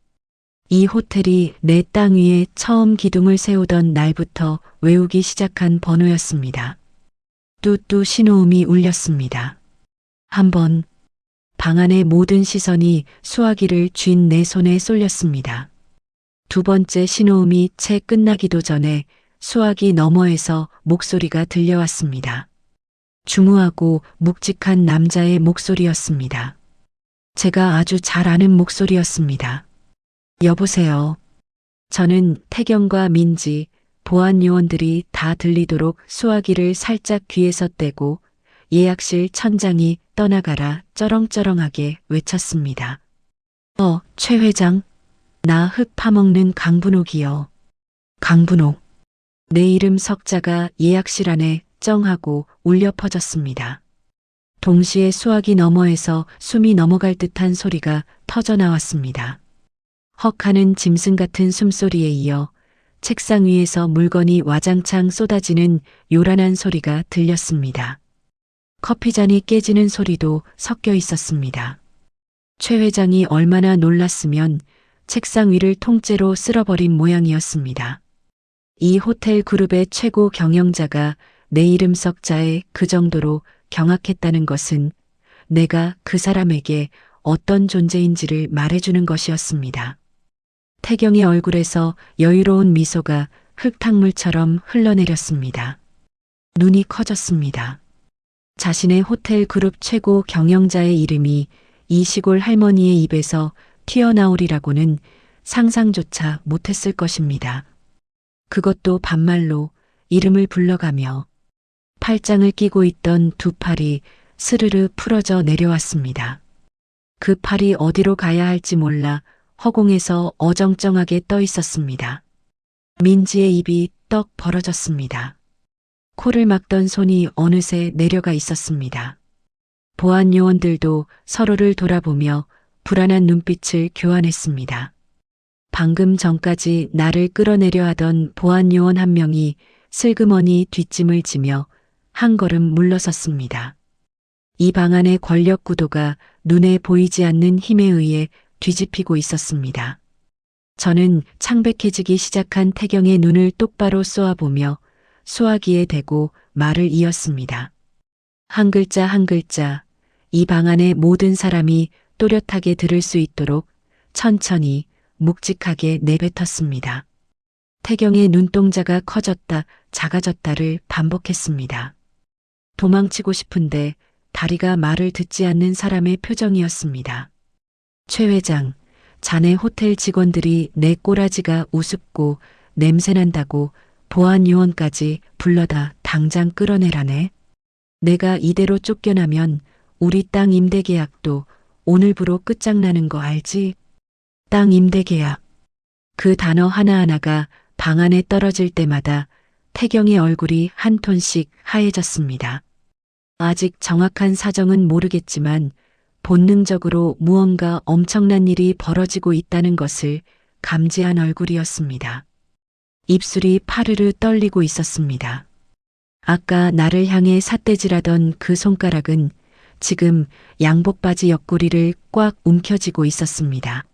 이 호텔이 내 땅 위에 처음 기둥을 세우던 날부터 외우기 시작한 번호였습니다. 뚜뚜 신호음이 울렸습니다. 한 번, 방 안의 모든 시선이 수화기를 쥔 내 손에 쏠렸습니다. 두 번째 신호음이 채 끝나기도 전에 수화기 너머에서 목소리가 들려왔습니다. 중후하고 묵직한 남자의 목소리였습니다. 제가 아주 잘 아는 목소리였습니다. 여보세요. 저는 태경과 민지, 보안 요원들이 다 들리도록 수화기를 살짝 귀에서 떼고 예약실 천장이 떠나가라 쩌렁쩌렁하게 외쳤습니다. 최 회장. 나 흙 파먹는 강분옥이요. 강분옥. 내 이름 석자가 예약실 안에 쩡하고 울려 퍼졌습니다. 동시에 수화기 너머에서 숨이 넘어갈 듯한 소리가 터져 나왔습니다. 헉하는 짐승 같은 숨소리에 이어 책상 위에서 물건이 와장창 쏟아지는 요란한 소리가 들렸습니다. 커피잔이 깨지는 소리도 섞여 있었습니다. 최 회장이 얼마나 놀랐으면 책상 위를 통째로 쓸어버린 모양이었습니다. 이 호텔 그룹의 최고 경영자가 내 이름 석자에 그 정도로 경악했다는 것은 내가 그 사람에게 어떤 존재인지를 말해주는 것이었습니다. 태경의 얼굴에서 여유로운 미소가 흙탕물처럼 흘러내렸습니다. 눈이 커졌습니다. 자신의 호텔 그룹 최고 경영자의 이름이 이 시골 할머니의 입에서 튀어나오리라고는 상상조차 못했을 것입니다. 그것도 반말로 이름을 불러가며 팔짱을 끼고 있던 두 팔이 스르르 풀어져 내려왔습니다. 그 팔이 어디로 가야 할지 몰라 허공에서 어정쩡하게 떠 있었습니다. 민지의 입이 떡 벌어졌습니다. 코를 막던 손이 어느새 내려가 있었습니다. 보안 요원들도 서로를 돌아보며 불안한 눈빛을 교환했습니다. 방금 전까지 나를 끌어내려 하던 보안 요원 한 명이 슬그머니 뒷짐을 지며 한 걸음 물러섰습니다. 이 방 안의 권력 구도가 눈에 보이지 않는 힘에 의해 뒤집히고 있었습니다. 저는 창백해지기 시작한 태경의 눈을 똑바로 쏘아보며 수화기에 대고 말을 이었습니다. 한 글자 한 글자, 이 방 안의 모든 사람이 또렷하게 들을 수 있도록 천천히 묵직하게 내뱉었습니다. 태경의 눈동자가 커졌다 작아졌다를 반복했습니다. 도망치고 싶은데 다리가 말을 듣지 않는 사람의 표정이었습니다. 최 회장, 자네 호텔 직원들이 내 꼬라지가 우습고 냄새난다고 보안 요원까지 불러다 당장 끌어내라네. 내가 이대로 쫓겨나면 우리 땅 임대 계약도 오늘부로 끝장나는 거 알지? 땅 임대 계약. 그 단어 하나하나가 방 안에 떨어질 때마다 태경의 얼굴이 한 톤씩 하얘졌습니다. 아직 정확한 사정은 모르겠지만 본능적으로 무언가 엄청난 일이 벌어지고 있다는 것을 감지한 얼굴이었습니다. 입술이 파르르 떨리고 있었습니다. 아까 나를 향해 삿대질하던 그 손가락은 지금 양복바지 옆구리를 꽉 움켜쥐고 있었습니다.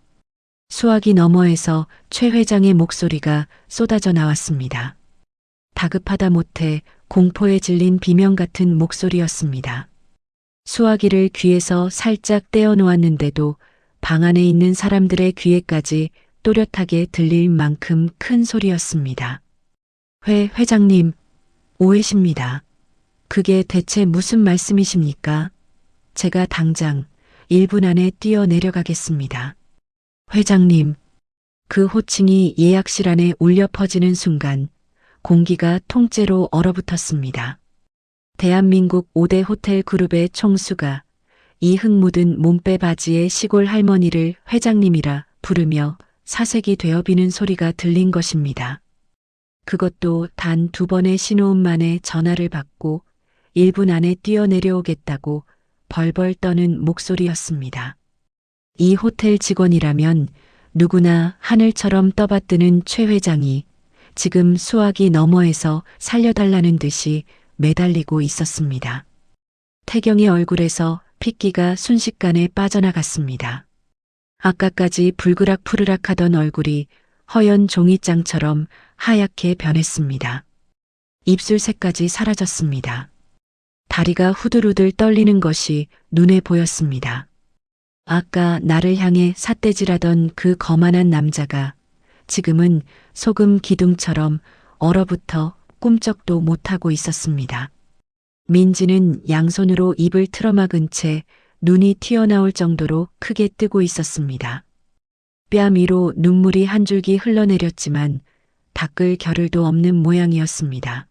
수화기 너머에서 최 회장의 목소리가 쏟아져 나왔습니다. 다급하다 못해 공포에 질린 비명 같은 목소리였습니다. 수화기를 귀에서 살짝 떼어 놓았는데도 방 안에 있는 사람들의 귀에까지 또렷하게 들릴 만큼 큰 소리였습니다. 회장님, 오해십니다. 그게 대체 무슨 말씀이십니까? 제가 당장 1분 안에 뛰어내려가겠습니다. 회장님, 그 호칭이 예약실 안에 울려 퍼지는 순간 공기가 통째로 얼어붙었습니다. 대한민국 5대 호텔 그룹의 총수가 이 흙 묻은 몸빼 바지의 시골 할머니를 회장님이라 부르며 사색이 되어 비는 소리가 들린 것입니다. 그것도 단 2번의 신호음 만에 전화를 받고 1분 안에 뛰어내려오겠다고 벌벌 떠는 목소리였습니다. 이 호텔 직원이라면 누구나 하늘처럼 떠받드는 최 회장이 지금 수화기 너머에서 살려달라는 듯이 매달리고 있었습니다. 태경의 얼굴에서 핏기가 순식간에 빠져나갔습니다. 아까까지 불그락푸르락 하던 얼굴이 허연 종이장처럼 하얗게 변했습니다. 입술색까지 사라졌습니다. 다리가 후들후들 떨리는 것이 눈에 보였습니다. 아까 나를 향해 삿대질하던 그 거만한 남자가 지금은 소금 기둥처럼 얼어붙어 꿈쩍도 못하고 있었습니다. 민지는 양손으로 입을 틀어막은 채 눈이 튀어나올 정도로 크게 뜨고 있었습니다. 뺨 위로 눈물이 한 줄기 흘러내렸지만 닦을 겨를도 없는 모양이었습니다.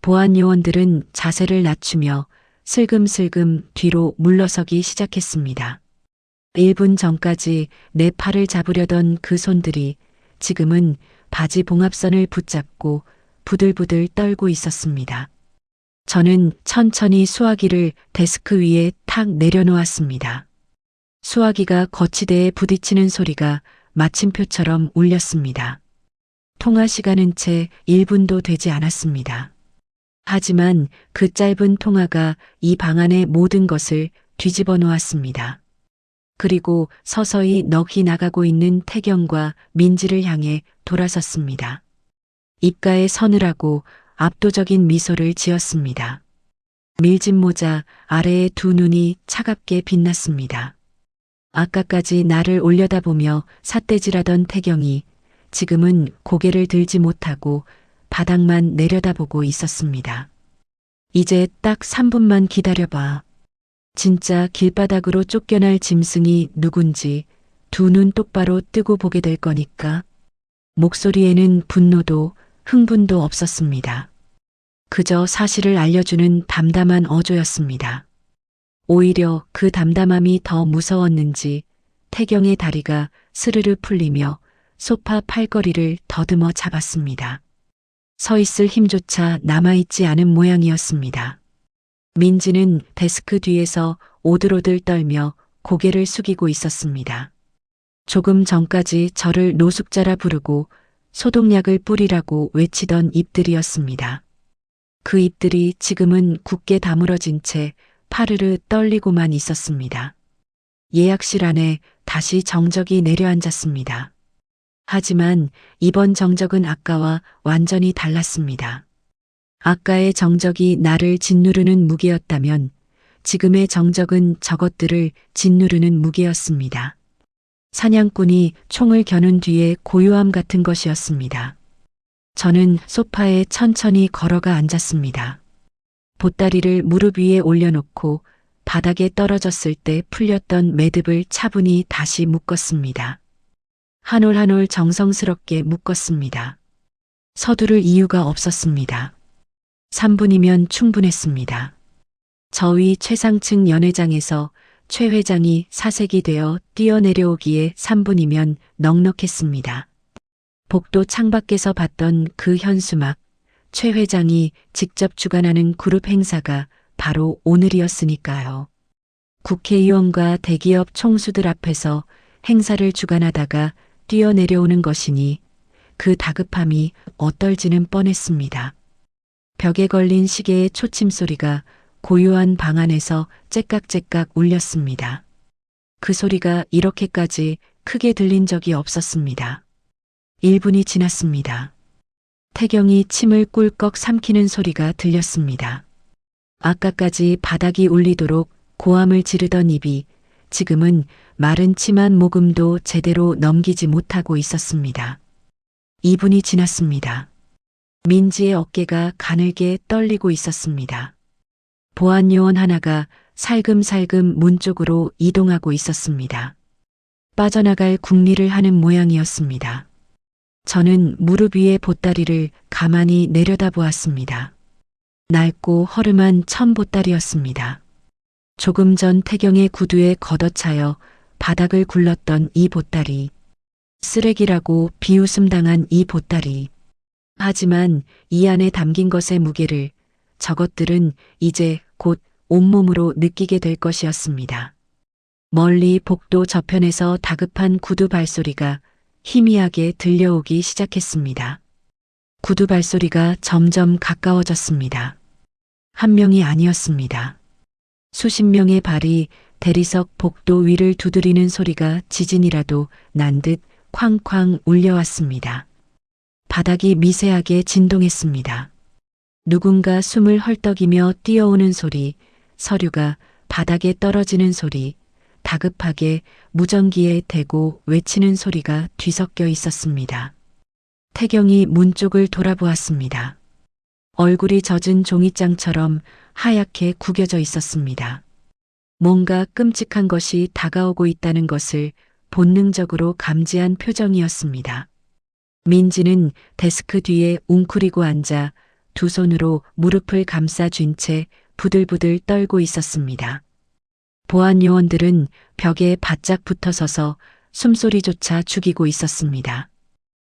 보안 요원들은 자세를 낮추며 슬금슬금 뒤로 물러서기 시작했습니다. 1분 전까지 내 팔을 잡으려던 그 손들이 지금은 바지 봉합선을 붙잡고 부들부들 떨고 있었습니다. 저는 천천히 수화기를 데스크 위에 탁 내려놓았습니다. 수화기가 거치대에 부딪히는 소리가 마침표처럼 울렸습니다. 통화 시간은 채 1분도 되지 않았습니다. 하지만 그 짧은 통화가 이 방 안의 모든 것을 뒤집어 놓았습니다. 그리고 서서히 넋이 나가고 있는 태경과 민지를 향해 돌아섰습니다. 입가에 서늘하고 압도적인 미소를 지었습니다. 밀짚 모자 아래의 두 눈이 차갑게 빛났습니다. 아까까지 나를 올려다보며 삿대질하던 태경이 지금은 고개를 들지 못하고 바닥만 내려다보고 있었습니다. 이제 딱 3분만 기다려봐. 진짜 길바닥으로 쫓겨날 짐승이 누군지 두 눈 똑바로 뜨고 보게 될 거니까. 목소리에는 분노도 흥분도 없었습니다. 그저 사실을 알려주는 담담한 어조였습니다. 오히려 그 담담함이 더 무서웠는지 태경의 다리가 스르르 풀리며 소파 팔걸이를 더듬어 잡았습니다. 서 있을 힘조차 남아있지 않은 모양이었습니다. 민지는 데스크 뒤에서 오들오들 떨며 고개를 숙이고 있었습니다. 조금 전까지 저를 노숙자라 부르고 소독약을 뿌리라고 외치던 입들이었습니다. 그 입들이 지금은 굳게 다물어진 채 파르르 떨리고만 있었습니다. 예약실 안에 다시 정적이 내려앉았습니다. 하지만 이번 정적은 아까와 완전히 달랐습니다. 아까의 정적이 나를 짓누르는 무게였다면 지금의 정적은 저것들을 짓누르는 무게였습니다. 사냥꾼이 총을 겨눈 뒤에 고요함 같은 것이었습니다. 저는 소파에 천천히 걸어가 앉았습니다. 보따리를 무릎 위에 올려놓고 바닥에 떨어졌을 때 풀렸던 매듭을 차분히 다시 묶었습니다. 한 올 한 올 정성스럽게 묶었습니다. 서두를 이유가 없었습니다. 3분이면 충분했습니다. 저위 최상층 연회장에서 최 회장이 사색이 되어 뛰어내려오기에 3분이면 넉넉했습니다. 복도 창밖에서 봤던 그 현수막, 최 회장이 직접 주관하는 그룹 행사가 바로 오늘이었으니까요. 국회의원과 대기업 총수들 앞에서 행사를 주관하다가 뛰어내려오는 것이니 그 다급함이 어떨지는 뻔했습니다. 벽에 걸린 시계의 초침 소리가 고요한 방 안에서 째깍째깍 울렸습니다. 그 소리가 이렇게까지 크게 들린 적이 없었습니다. 1분이 지났습니다. 태경이 침을 꿀꺽 삼키는 소리가 들렸습니다. 아까까지 바닥이 울리도록 고함을 지르던 입이 지금은 마른 침 한 모금도 제대로 넘기지 못하고 있었습니다. 2분이 지났습니다. 민지의 어깨가 가늘게 떨리고 있었습니다. 보안 요원 하나가 살금살금 문 쪽으로 이동하고 있었습니다. 빠져나갈 궁리를 하는 모양이었습니다. 저는 무릎 위의 보따리를 가만히 내려다보았습니다. 낡고 허름한 천 보따리였습니다. 조금 전 태경의 구두에 걷어차여 바닥을 굴렀던 이 보따리. 쓰레기라고 비웃음당한 이 보따리. 하지만 이 안에 담긴 것의 무게를 저것들은 이제 곧 온몸으로 느끼게 될 것이었습니다. 멀리 복도 저편에서 다급한 구두 발소리가 희미하게 들려오기 시작했습니다. 구두 발소리가 점점 가까워졌습니다. 한 명이 아니었습니다. 수십 명의 발이 대리석 복도 위를 두드리는 소리가 지진이라도 난 듯 쾅쾅 울려왔습니다. 바닥이 미세하게 진동했습니다. 누군가 숨을 헐떡이며 뛰어오는 소리, 서류가 바닥에 떨어지는 소리, 다급하게 무전기에 대고 외치는 소리가 뒤섞여 있었습니다. 태경이 문 쪽을 돌아보았습니다. 얼굴이 젖은 종이장처럼 하얗게 구겨져 있었습니다. 뭔가 끔찍한 것이 다가오고 있다는 것을 본능적으로 감지한 표정이었습니다. 민지는 데스크 뒤에 웅크리고 앉아 두 손으로 무릎을 감싸 쥔 채 부들부들 떨고 있었습니다. 보안 요원들은 벽에 바짝 붙어서서 숨소리조차 죽이고 있었습니다.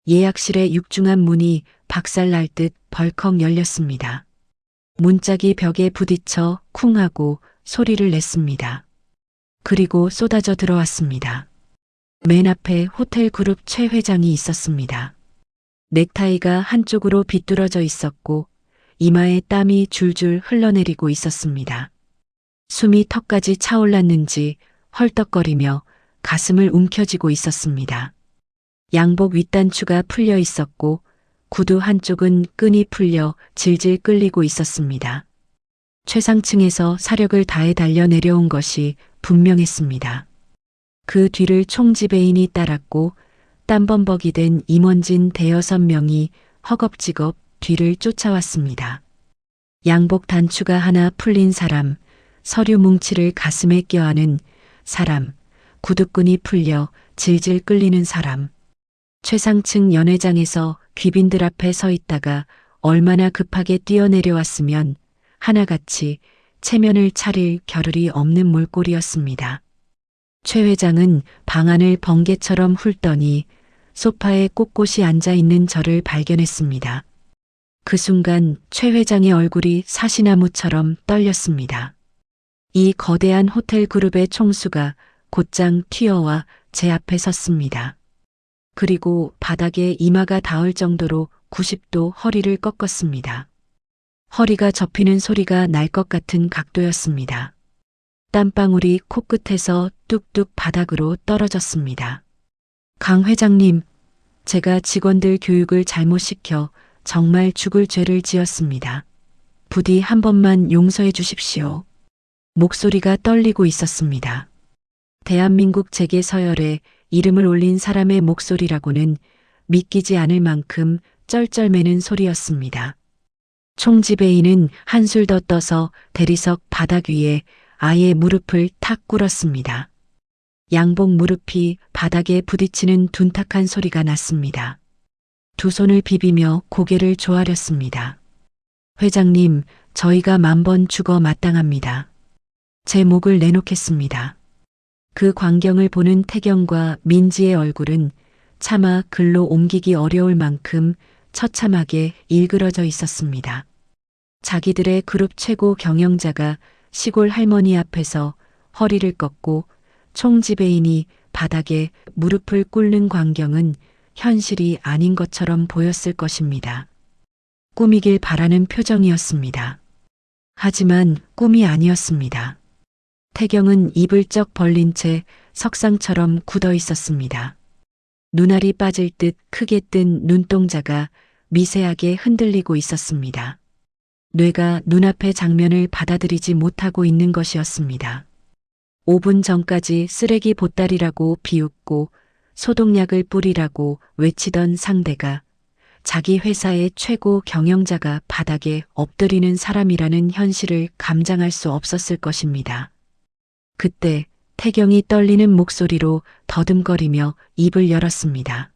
예약실의 육중한 문이 박살날 듯 벌컥 열렸습니다. 문짝이 벽에 부딪혀 쿵하고 소리를 냈습니다. 그리고 쏟아져 들어왔습니다. 맨 앞에 호텔 그룹 최 회장이 있었습니다. 넥타이가 한쪽으로 비뚤어져 있었고 이마에 땀이 줄줄 흘러내리고 있었습니다. 숨이 턱까지 차올랐는지 헐떡거리며 가슴을 움켜쥐고 있었습니다. 양복 윗단추가 풀려 있었고 구두 한쪽은 끈이 풀려 질질 끌리고 있었습니다. 최상층에서 사력을 다해 달려 내려온 것이 분명했습니다. 그 뒤를 총지배인이 따랐고 땀범벅이 된 임원진 대여섯 명이 허겁지겁 뒤를 쫓아왔습니다. 양복 단추가 하나 풀린 사람, 서류 뭉치를 가슴에 껴안은 사람, 구두끈이 풀려 질질 끌리는 사람. 최상층 연회장에서 귀빈들 앞에 서 있다가 얼마나 급하게 뛰어내려왔으면 하나같이 체면을 차릴 겨를이 없는 몰골이었습니다. 최 회장은 방안을 번개처럼 훑더니 소파에 꼿꼿이 앉아있는 저를 발견했습니다. 그 순간 최 회장의 얼굴이 사시나무처럼 떨렸습니다. 이 거대한 호텔 그룹의 총수가 곧장 튀어와 제 앞에 섰습니다. 그리고 바닥에 이마가 닿을 정도로 90도 허리를 꺾었습니다. 허리가 접히는 소리가 날 것 같은 각도였습니다. 땀방울이 코끝에서 뚝뚝 바닥으로 떨어졌습니다. 강 회장님, 제가 직원들 교육을 잘못 시켜 정말 죽을 죄를 지었습니다. 부디 한 번만 용서해 주십시오. 목소리가 떨리고 있었습니다. 대한민국 재계 서열에 이름을 올린 사람의 목소리라고는 믿기지 않을 만큼 쩔쩔매는 소리였습니다. 총지배인은 한술 더 떠서 대리석 바닥 위에 아예 무릎을 탁 꿇었습니다. 양복 무릎이 바닥에 부딪히는 둔탁한 소리가 났습니다. 두 손을 비비며 고개를 조아렸습니다. 회장님, 저희가 만번 죽어 마땅합니다. 제 목을 내놓겠습니다. 그 광경을 보는 태경과 민지의 얼굴은 차마 글로 옮기기 어려울 만큼 처참하게 일그러져 있었습니다. 자기들의 그룹 최고 경영자가 시골 할머니 앞에서 허리를 꺾고 총지배인이 바닥에 무릎을 꿇는 광경은 현실이 아닌 것처럼 보였을 것입니다. 꿈이길 바라는 표정이었습니다. 하지만 꿈이 아니었습니다. 태경은 입을 쩍 벌린 채 석상처럼 굳어 있었습니다. 눈알이 빠질 듯 크게 뜬 눈동자가 미세하게 흔들리고 있었습니다. 뇌가 눈앞의 장면을 받아들이지 못하고 있는 것이었습니다. 5분 전까지 쓰레기 보따리라고 비웃고 소독약을 뿌리라고 외치던 상대가 자기 회사의 최고 경영자가 바닥에 엎드리는 사람이라는 현실을 감당할 수 없었을 것입니다. 그때 태경이 떨리는 목소리로 더듬거리며 입을 열었습니다.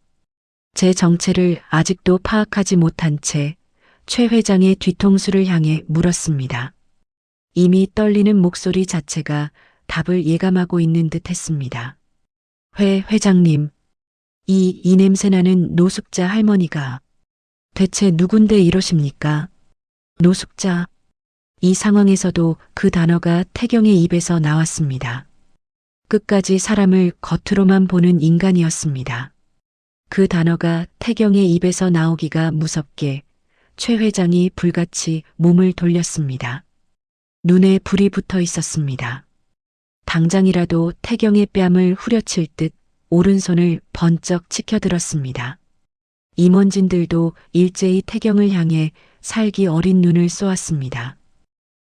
제 정체를 아직도 파악하지 못한 채 최 회장의 뒤통수를 향해 물었습니다. 이미 떨리는 목소리 자체가 답을 예감하고 있는 듯 했습니다. 회장님, 이 냄새나는 노숙자 할머니가 대체 누군데 이러십니까? 노숙자. 이 상황에서도 그 단어가 태경의 입에서 나왔습니다. 끝까지 사람을 겉으로만 보는 인간이었습니다. 그 단어가 태경의 입에서 나오기가 무섭게 최 회장이 불같이 몸을 돌렸습니다. 눈에 불이 붙어 있었습니다. 당장이라도 태경의 뺨을 후려칠 듯 오른손을 번쩍 치켜들었습니다. 임원진들도 일제히 태경을 향해 살기 어린 눈을 쏘았습니다.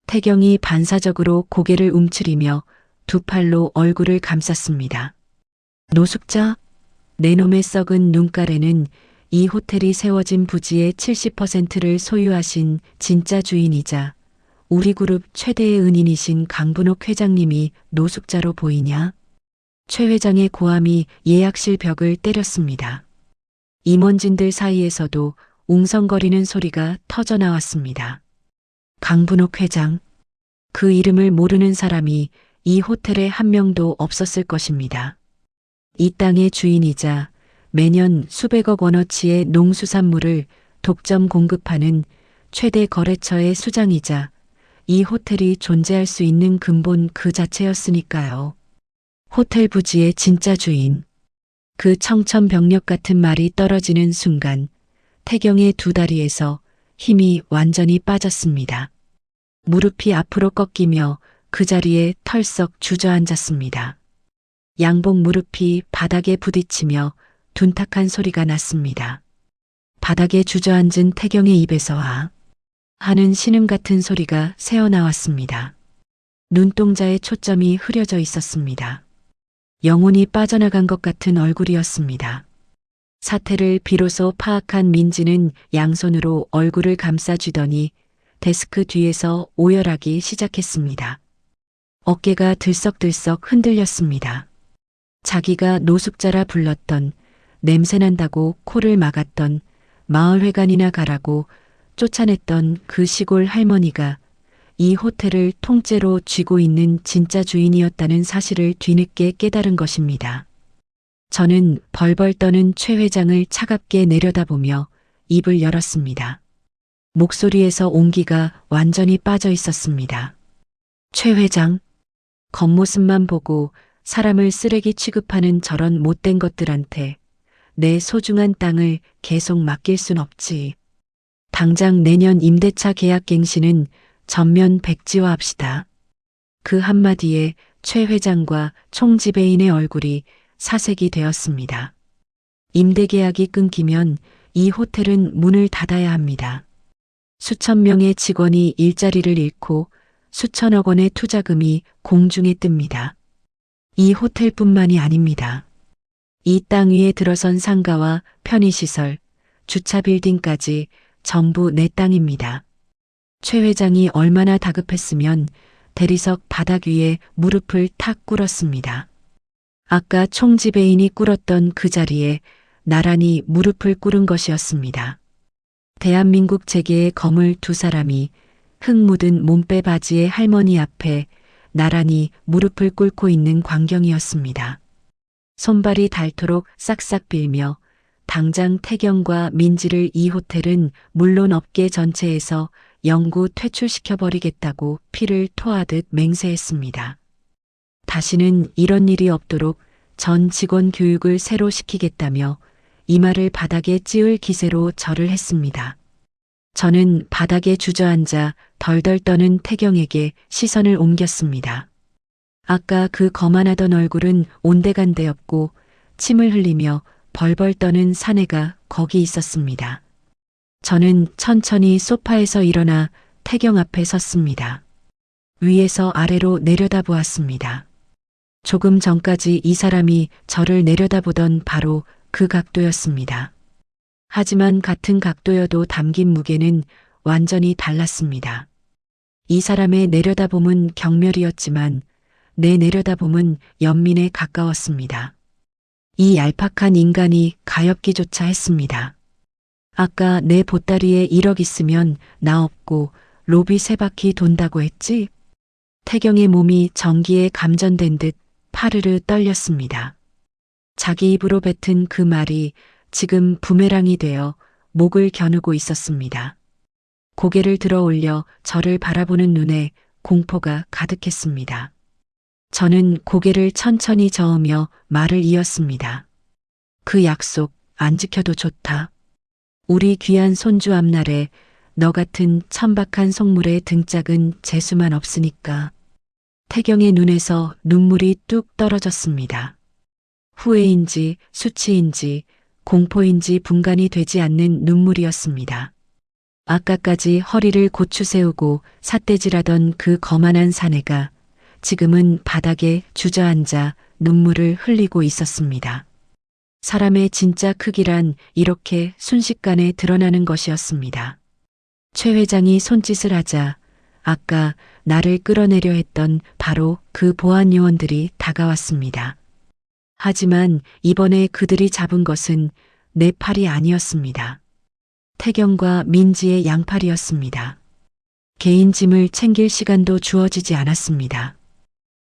태경이 반사적으로 고개를 움츠리며 두 팔로 얼굴을 감쌌습니다. 노숙자? 내 놈의 썩은 눈가래는 이 호텔이 세워진 부지의 70%를 소유하신 진짜 주인이자 우리 그룹 최대의 은인이신 강분옥 회장님이 노숙자로 보이냐? 최 회장의 고함이 예약실 벽을 때렸습니다. 임원진들 사이에서도 웅성거리는 소리가 터져나왔습니다. 강분옥 회장. 그 이름을 모르는 사람이 이 호텔에 한 명도 없었을 것입니다. 이 땅의 주인이자 매년 수백억 원어치의 농수산물을 독점 공급하는 최대 거래처의 수장이자 이 호텔이 존재할 수 있는 근본 그 자체였으니까요. 호텔 부지의 진짜 주인. 그 청천벽력 같은 말이 떨어지는 순간 태경의 두 다리에서 힘이 완전히 빠졌습니다. 무릎이 앞으로 꺾이며 그 자리에 털썩 주저앉았습니다. 양복 무릎이 바닥에 부딪히며 둔탁한 소리가 났습니다. 바닥에 주저앉은 태경의 입에서 하는 신음 같은 소리가 새어나왔습니다. 눈동자의 초점이 흐려져 있었습니다. 영혼이 빠져나간 것 같은 얼굴이었습니다. 사태를 비로소 파악한 민지는 양손으로 얼굴을 감싸쥐더니 데스크 뒤에서 오열하기 시작했습니다. 어깨가 들썩들썩 흔들렸습니다. 자기가 노숙자라 불렀던, 냄새난다고 코를 막았던, 마을회관이나 가라고 쫓아냈던 그 시골 할머니가 이 호텔을 통째로 쥐고 있는 진짜 주인이었다는 사실을 뒤늦게 깨달은 것입니다. 저는 벌벌 떠는 최 회장을 차갑게 내려다보며 입을 열었습니다. 목소리에서 온기가 완전히 빠져 있었습니다. 최 회장, 겉모습만 보고 사람을 쓰레기 취급하는 저런 못된 것들한테 내 소중한 땅을 계속 맡길 순 없지. 당장 내년 임대차 계약 갱신은 전면 백지화합시다. 그 한마디에 최 회장과 총지배인의 얼굴이 사색이 되었습니다. 임대 계약이 끊기면 이 호텔은 문을 닫아야 합니다. 수천 명의 직원이 일자리를 잃고 수천억 원의 투자금이 공중에 뜹니다. 이 호텔뿐만이 아닙니다. 이 땅 위에 들어선 상가와 편의시설, 주차 빌딩까지 전부 내 땅입니다. 최 회장이 얼마나 다급했으면 대리석 바닥 위에 무릎을 탁 꿇었습니다. 아까 총지배인이 꿇었던 그 자리에 나란히 무릎을 꿇은 것이었습니다. 대한민국 재계의 거물 두 사람이 흙 묻은 몸빼 바지의 할머니 앞에 나란히 무릎을 꿇고 있는 광경이었습니다. 손발이 닳도록 싹싹 빌며 당장 태경과 민지를 이 호텔은 물론 업계 전체에서 영구 퇴출시켜버리겠다고 피를 토하듯 맹세했습니다. 다시는 이런 일이 없도록 전 직원 교육을 새로 시키겠다며 이마를 바닥에 찌을 기세로 절을 했습니다. 저는 바닥에 주저앉아 덜덜 떠는 태경에게 시선을 옮겼습니다. 아까 그 거만하던 얼굴은 온데간데없고 침을 흘리며 벌벌 떠는 사내가 거기 있었습니다. 저는 천천히 소파에서 일어나 태경 앞에 섰습니다. 위에서 아래로 내려다보았습니다. 조금 전까지 이 사람이 저를 내려다보던 바로 그 각도였습니다. 하지만 같은 각도여도 담긴 무게는 완전히 달랐습니다. 이 사람의 내려다봄은 경멸이었지만 내 내려다봄은 연민에 가까웠습니다. 이 얄팍한 인간이 가엾기조차 했습니다. 아까 내 보따리에 1억 있으면 나 없고 로비 3바퀴 돈다고 했지? 태경의 몸이 전기에 감전된 듯 파르르 떨렸습니다. 자기 입으로 뱉은 그 말이 지금 부메랑이 되어 목을 겨누고 있었습니다. 고개를 들어 올려 저를 바라보는 눈에 공포가 가득했습니다. 저는 고개를 천천히 저으며 말을 이었습니다. 그 약속 안 지켜도 좋다. 우리 귀한 손주 앞날에 너 같은 천박한 속물의 등짝은 재수만 없으니까. 태경의 눈에서 눈물이 뚝 떨어졌습니다. 후회인지 수치인지 공포인지 분간이 되지 않는 눈물이었습니다. 아까까지 허리를 고추 세우고 삿대질하던 그 거만한 사내가 지금은 바닥에 주저앉아 눈물을 흘리고 있었습니다. 사람의 진짜 크기란 이렇게 순식간에 드러나는 것이었습니다. 최 회장이 손짓을 하자 아까 나를 끌어내려 했던 바로 그 보안 요원들이 다가왔습니다. 하지만 이번에 그들이 잡은 것은 내 팔이 아니었습니다. 태경과 민지의 양팔이었습니다. 개인 짐을 챙길 시간도 주어지지 않았습니다.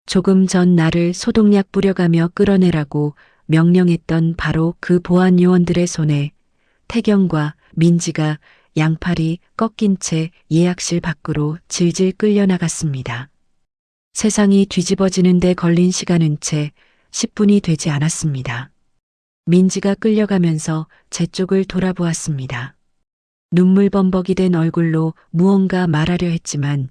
조금 전 나를 소독약 뿌려가며 끌어내라고 명령했던 바로 그 보안 요원들의 손에 태경과 민지가 양팔이 꺾인 채 예약실 밖으로 질질 끌려나갔습니다. 세상이 뒤집어지는 데 걸린 시간은 채 10분이 되지 않았습니다. 민지가 끌려가면서 제 쪽을 돌아보았습니다. 눈물 범벅이 된 얼굴로 무언가 말하려 했지만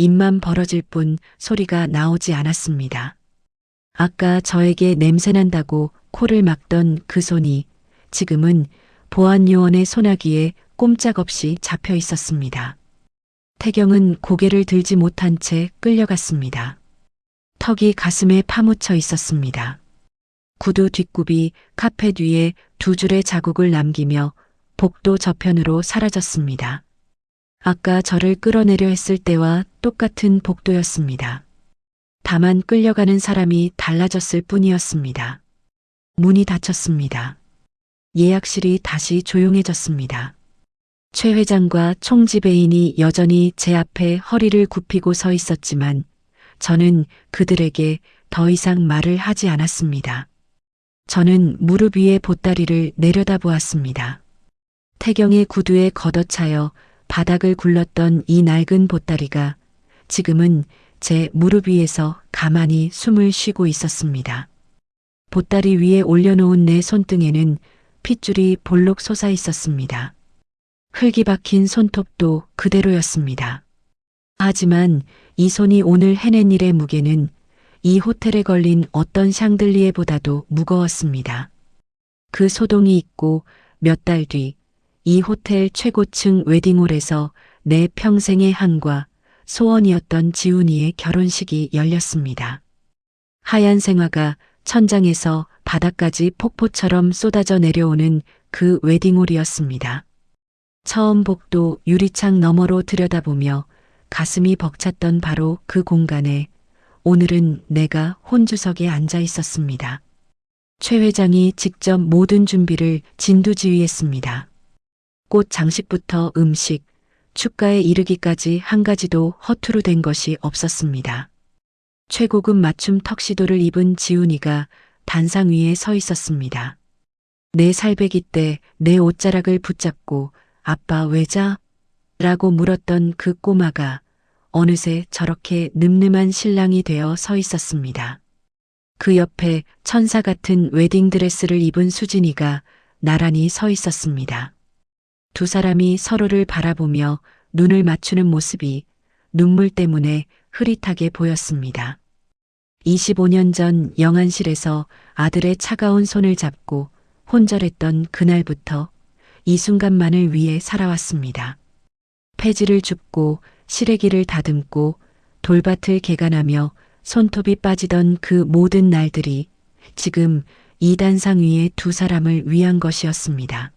입만 벌어질 뿐 소리가 나오지 않았습니다. 아까 저에게 냄새난다고 코를 막던 그 손이 지금은 보안 요원의 소나기에 꼼짝없이 잡혀 있었습니다. 태경은 고개를 들지 못한 채 끌려갔습니다. 턱이 가슴에 파묻혀 있었습니다. 구두 뒷굽이 카펫 위에 2줄의 자국을 남기며 복도 저편으로 사라졌습니다. 아까 저를 끌어내려 했을 때와 똑같은 복도였습니다. 다만 끌려가는 사람이 달라졌을 뿐이었습니다. 문이 닫혔습니다. 예약실이 다시 조용해졌습니다. 최 회장과 총지배인이 여전히 제 앞에 허리를 굽히고 서 있었지만 저는 그들에게 더 이상 말을 하지 않았습니다. 저는 무릎 위에 보따리를 내려다보았습니다. 태경의 구두에 걷어차여 바닥을 굴렀던 이 낡은 보따리가 지금은 제 무릎 위에서 가만히 숨을 쉬고 있었습니다. 보따리 위에 올려놓은 내 손등에는 핏줄이 볼록 솟아 있었습니다. 흙이 박힌 손톱도 그대로였습니다. 하지만 이 손이 오늘 해낸 일의 무게는 이 호텔에 걸린 어떤 샹들리에보다도 무거웠습니다. 그 소동이 있고 몇 달 뒤 이 호텔 최고층 웨딩홀에서 내 평생의 한과 소원이었던 지훈이의 결혼식이 열렸습니다. 하얀 생화가 천장에서 바닥까지 폭포처럼 쏟아져 내려오는 그 웨딩홀이었습니다. 처음 복도 유리창 너머로 들여다보며 가슴이 벅찼던 바로 그 공간에 오늘은 내가 혼주석에 앉아 있었습니다. 최 회장이 직접 모든 준비를 진두지휘했습니다. 꽃 장식부터 음식, 축가에 이르기까지 한 가지도 허투루 된 것이 없었습니다. 최고급 맞춤 턱시도를 입은 지훈이가 단상 위에 서 있었습니다. 내 살배기 때 내 옷자락을 붙잡고 아빠 왜 자? 라고 물었던 그 꼬마가 어느새 저렇게 늠름한 신랑이 되어 서 있었습니다. 그 옆에 천사 같은 웨딩드레스를 입은 수진이가 나란히 서 있었습니다. 두 사람이 서로를 바라보며 눈을 맞추는 모습이 눈물 때문에 흐릿하게 보였습니다. 25년 전 영안실에서 아들의 차가운 손을 잡고 혼절했던 그날부터 이 순간만을 위해 살아왔습니다. 폐지를 줍고 시래기를 다듬고 돌밭을 개간하며 손톱이 빠지던 그 모든 날들이 지금 이 단상 위에 두 사람을 위한 것이었습니다.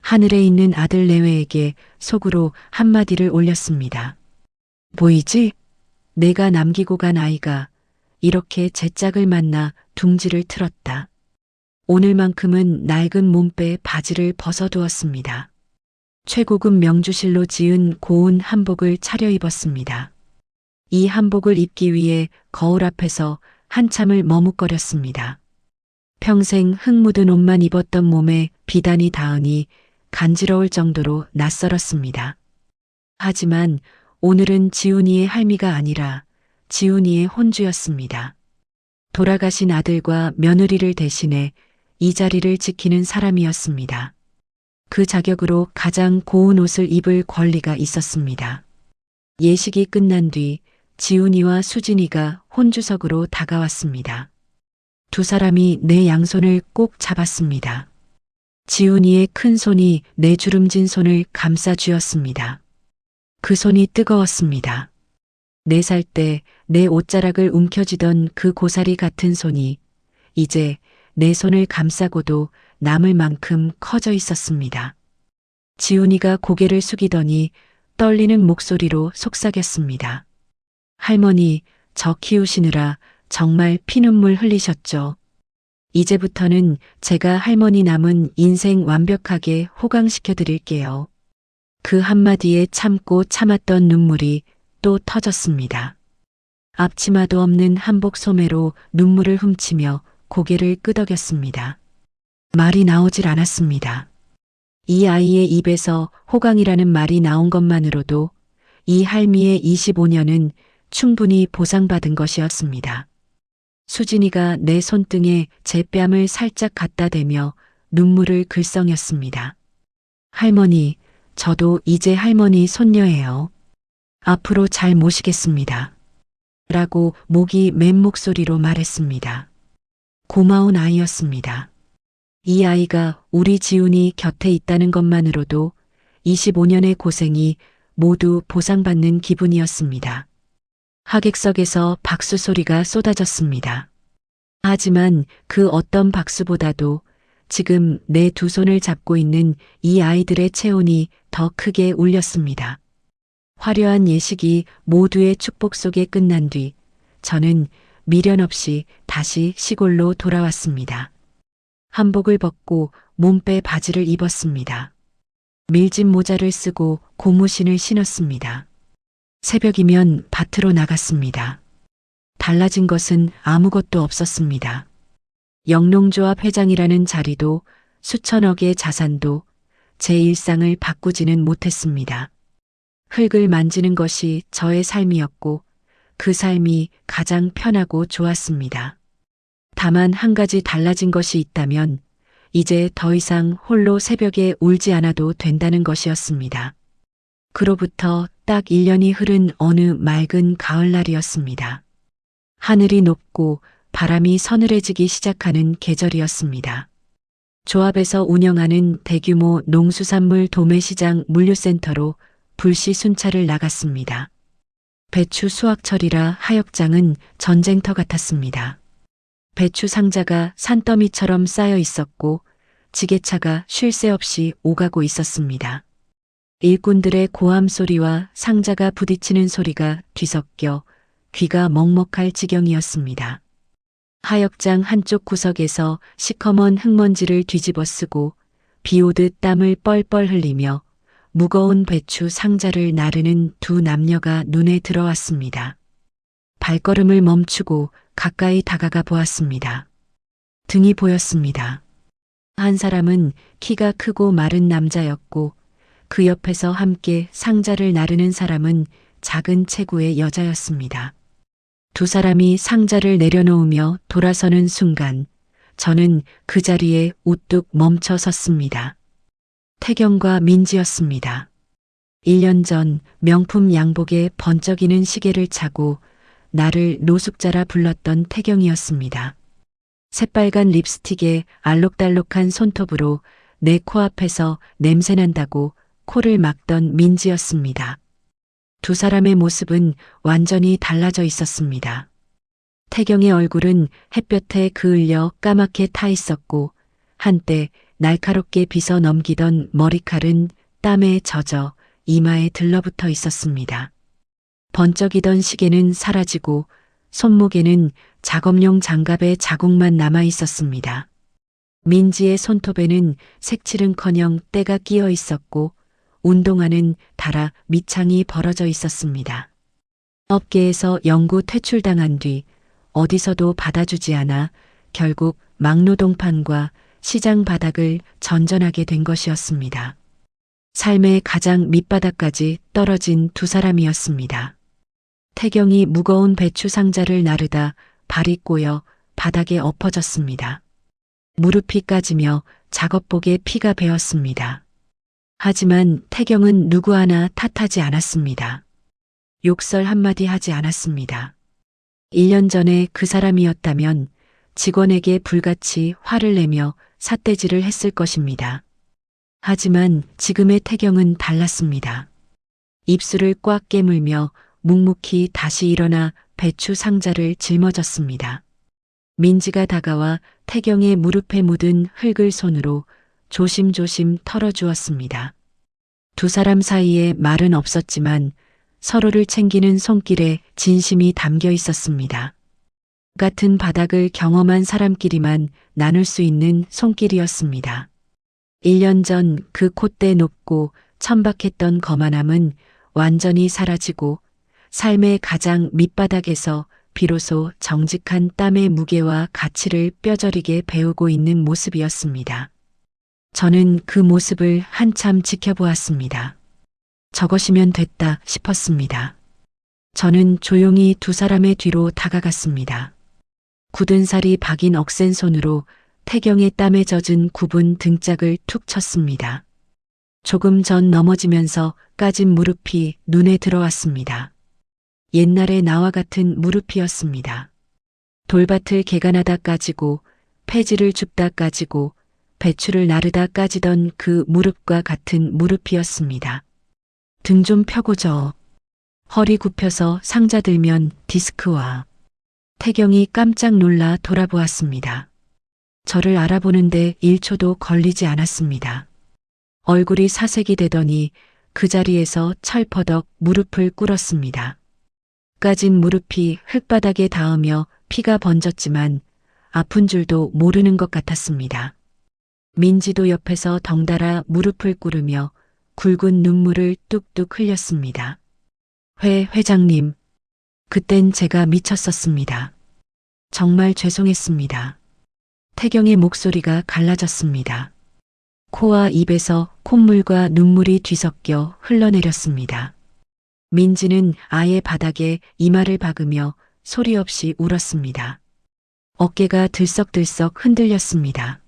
하늘에 있는 아들 내외에게 속으로 한마디를 올렸습니다. 보이지? 내가 남기고 간 아이가 이렇게 제 짝을 만나 둥지를 틀었다. 오늘만큼은 낡은 몸빼 바지를 벗어두었습니다. 최고급 명주실로 지은 고운 한복을 차려입었습니다. 이 한복을 입기 위해 거울 앞에서 한참을 머뭇거렸습니다. 평생 흙 묻은 옷만 입었던 몸에 비단이 닿으니 간지러울 정도로 낯설었습니다. 하지만 오늘은 지훈이의 할미가 아니라 지훈이의 혼주였습니다. 돌아가신 아들과 며느리를 대신해 이 자리를 지키는 사람이었습니다. 그 자격으로 가장 고운 옷을 입을 권리가 있었습니다. 예식이 끝난 뒤 지훈이와 수진이가 혼주석으로 다가왔습니다. 두 사람이 내 양손을 꼭 잡았습니다. 지훈이의 큰 손이 내 주름진 손을 감싸 쥐었습니다. 그 손이 뜨거웠습니다. 4살 때 내 옷자락을 움켜쥐던 그 고사리 같은 손이 이제 내 손을 감싸고도 남을 만큼 커져 있었습니다. 지훈이가 고개를 숙이더니 떨리는 목소리로 속삭였습니다. 할머니, 저 키우시느라 정말 피눈물 흘리셨죠? 이제부터는 제가 할머니 남은 인생 완벽하게 호강시켜 드릴게요. 그 한마디에 참고 참았던 눈물이 또 터졌습니다. 앞치마도 없는 한복 소매로 눈물을 훔치며 고개를 끄덕였습니다. 말이 나오질 않았습니다. 이 아이의 입에서 호강이라는 말이 나온 것만으로도 이 할미의 25년은 충분히 보상받은 것이었습니다. 수진이가 내 손등에 제 뺨을 살짝 갖다 대며 눈물을 글썽였습니다. 할머니, 저도 이제 할머니 손녀예요. 앞으로 잘 모시겠습니다. 라고 목이 맨 목소리로 말했습니다. 고마운 아이였습니다. 이 아이가 우리 지훈이 곁에 있다는 것만으로도 25년의 고생이 모두 보상받는 기분이었습니다. 하객석에서 박수 소리가 쏟아졌습니다. 하지만 그 어떤 박수보다도 지금 내 두 손을 잡고 있는 이 아이들의 체온이 더 크게 울렸습니다. 화려한 예식이 모두의 축복 속에 끝난 뒤 저는 미련 없이 다시 시골로 돌아왔습니다. 한복을 벗고 몸빼 바지를 입었습니다. 밀짚 모자를 쓰고 고무신을 신었습니다. 새벽이면 밭으로 나갔습니다. 달라진 것은 아무것도 없었습니다. 영농조합 회장이라는 자리도 수천억의 자산도 제 일상을 바꾸지는 못했습니다. 흙을 만지는 것이 저의 삶이었고 그 삶이 가장 편하고 좋았습니다. 다만 한 가지 달라진 것이 있다면 이제 더 이상 홀로 새벽에 울지 않아도 된다는 것이었습니다. 그로부터 딱 1년이 흐른 어느 맑은 가을날이었습니다. 하늘이 높고 바람이 서늘해지기 시작하는 계절이었습니다. 조합에서 운영하는 대규모 농수산물 도매시장 물류센터로 불시 순찰을 나갔습니다. 배추 수확철이라 하역장은 전쟁터 같았습니다. 배추 상자가 산더미처럼 쌓여 있었고 지게차가 쉴 새 없이 오가고 있었습니다. 일꾼들의 고함 소리와 상자가 부딪히는 소리가 뒤섞여 귀가 먹먹할 지경이었습니다. 하역장 한쪽 구석에서 시커먼 흙먼지를 뒤집어 쓰고 비 오듯 땀을 뻘뻘 흘리며 무거운 배추 상자를 나르는 두 남녀가 눈에 들어왔습니다. 발걸음을 멈추고 가까이 다가가 보았습니다. 등이 보였습니다. 한 사람은 키가 크고 마른 남자였고 그 옆에서 함께 상자를 나르는 사람은 작은 체구의 여자였습니다. 두 사람이 상자를 내려놓으며 돌아서는 순간 저는 그 자리에 우뚝 멈춰 섰습니다. 태경과 민지였습니다. 1년 전 명품 양복에 번쩍이는 시계를 차고 나를 노숙자라 불렀던 태경이었습니다. 새빨간 립스틱에 알록달록한 손톱으로 내 코앞에서 냄새난다고 코를 막던 민지였습니다. 두 사람의 모습은 완전히 달라져 있었습니다. 태경의 얼굴은 햇볕에 그을려 까맣게 타 있었고 한때 날카롭게 빗어 넘기던 머리칼은 땀에 젖어 이마에 들러붙어 있었습니다. 번쩍이던 시계는 사라지고 손목에는 작업용 장갑의 자국만 남아 있었습니다. 민지의 손톱에는 색칠은커녕 때가 끼어 있었고 운동화는 닳아 밑창이 벌어져 있었습니다. 업계에서 영구 퇴출당한 뒤 어디서도 받아주지 않아 결국 막노동판과 시장 바닥을 전전하게 된 것이었습니다. 삶의 가장 밑바닥까지 떨어진 두 사람이었습니다. 태경이 무거운 배추 상자를 나르다 발이 꼬여 바닥에 엎어졌습니다. 무릎이 까지며 작업복에 피가 배었습니다. 하지만 태경은 누구 하나 탓하지 않았습니다. 욕설 한마디 하지 않았습니다. 1년 전에 그 사람이었다면 직원에게 불같이 화를 내며 삿대질을 했을 것입니다. 하지만 지금의 태경은 달랐습니다. 입술을 꽉 깨물며 묵묵히 다시 일어나 배추 상자를 짊어졌습니다. 민지가 다가와 태경의 무릎에 묻은 흙을 손으로 조심조심 털어주었습니다. 두 사람 사이에 말은 없었지만 서로를 챙기는 손길에 진심이 담겨 있었습니다. 같은 바닥을 경험한 사람끼리만 나눌 수 있는 손길이었습니다. 1년 전 그 콧대 높고 천박했던 거만함은 완전히 사라지고 삶의 가장 밑바닥에서 비로소 정직한 땀의 무게와 가치를 뼈저리게 배우고 있는 모습이었습니다. 저는 그 모습을 한참 지켜보았습니다. 저것이면 됐다 싶었습니다. 저는 조용히 두 사람의 뒤로 다가갔습니다. 굳은 살이 박인 억센 손으로 태경의 땀에 젖은 굽은 등짝을 툭 쳤습니다. 조금 전 넘어지면서 까진 무릎이 눈에 들어왔습니다. 옛날의 나와 같은 무릎이었습니다. 돌밭을 개간하다 까지고 폐지를 줍다 까지고 배추를 나르다 까지던 그 무릎과 같은 무릎이었습니다. 등 좀 펴고 저. 허리 굽혀서 상자 들면 디스크와. 태경이 깜짝 놀라 돌아보았습니다. 저를 알아보는데 1초도 걸리지 않았습니다. 얼굴이 사색이 되더니 그 자리에서 철퍼덕 무릎을 꿇었습니다. 까진 무릎이 흙바닥에 닿으며 피가 번졌지만 아픈 줄도 모르는 것 같았습니다. 민지도 옆에서 덩달아 무릎을 꿇으며 굵은 눈물을 뚝뚝 흘렸습니다. 회장님, 그땐 제가 미쳤었습니다. 정말 죄송했습니다. 태경의 목소리가 갈라졌습니다. 코와 입에서 콧물과 눈물이 뒤섞여 흘러내렸습니다. 민지는 아예 바닥에 이마를 박으며 소리 없이 울었습니다. 어깨가 들썩들썩 흔들렸습니다.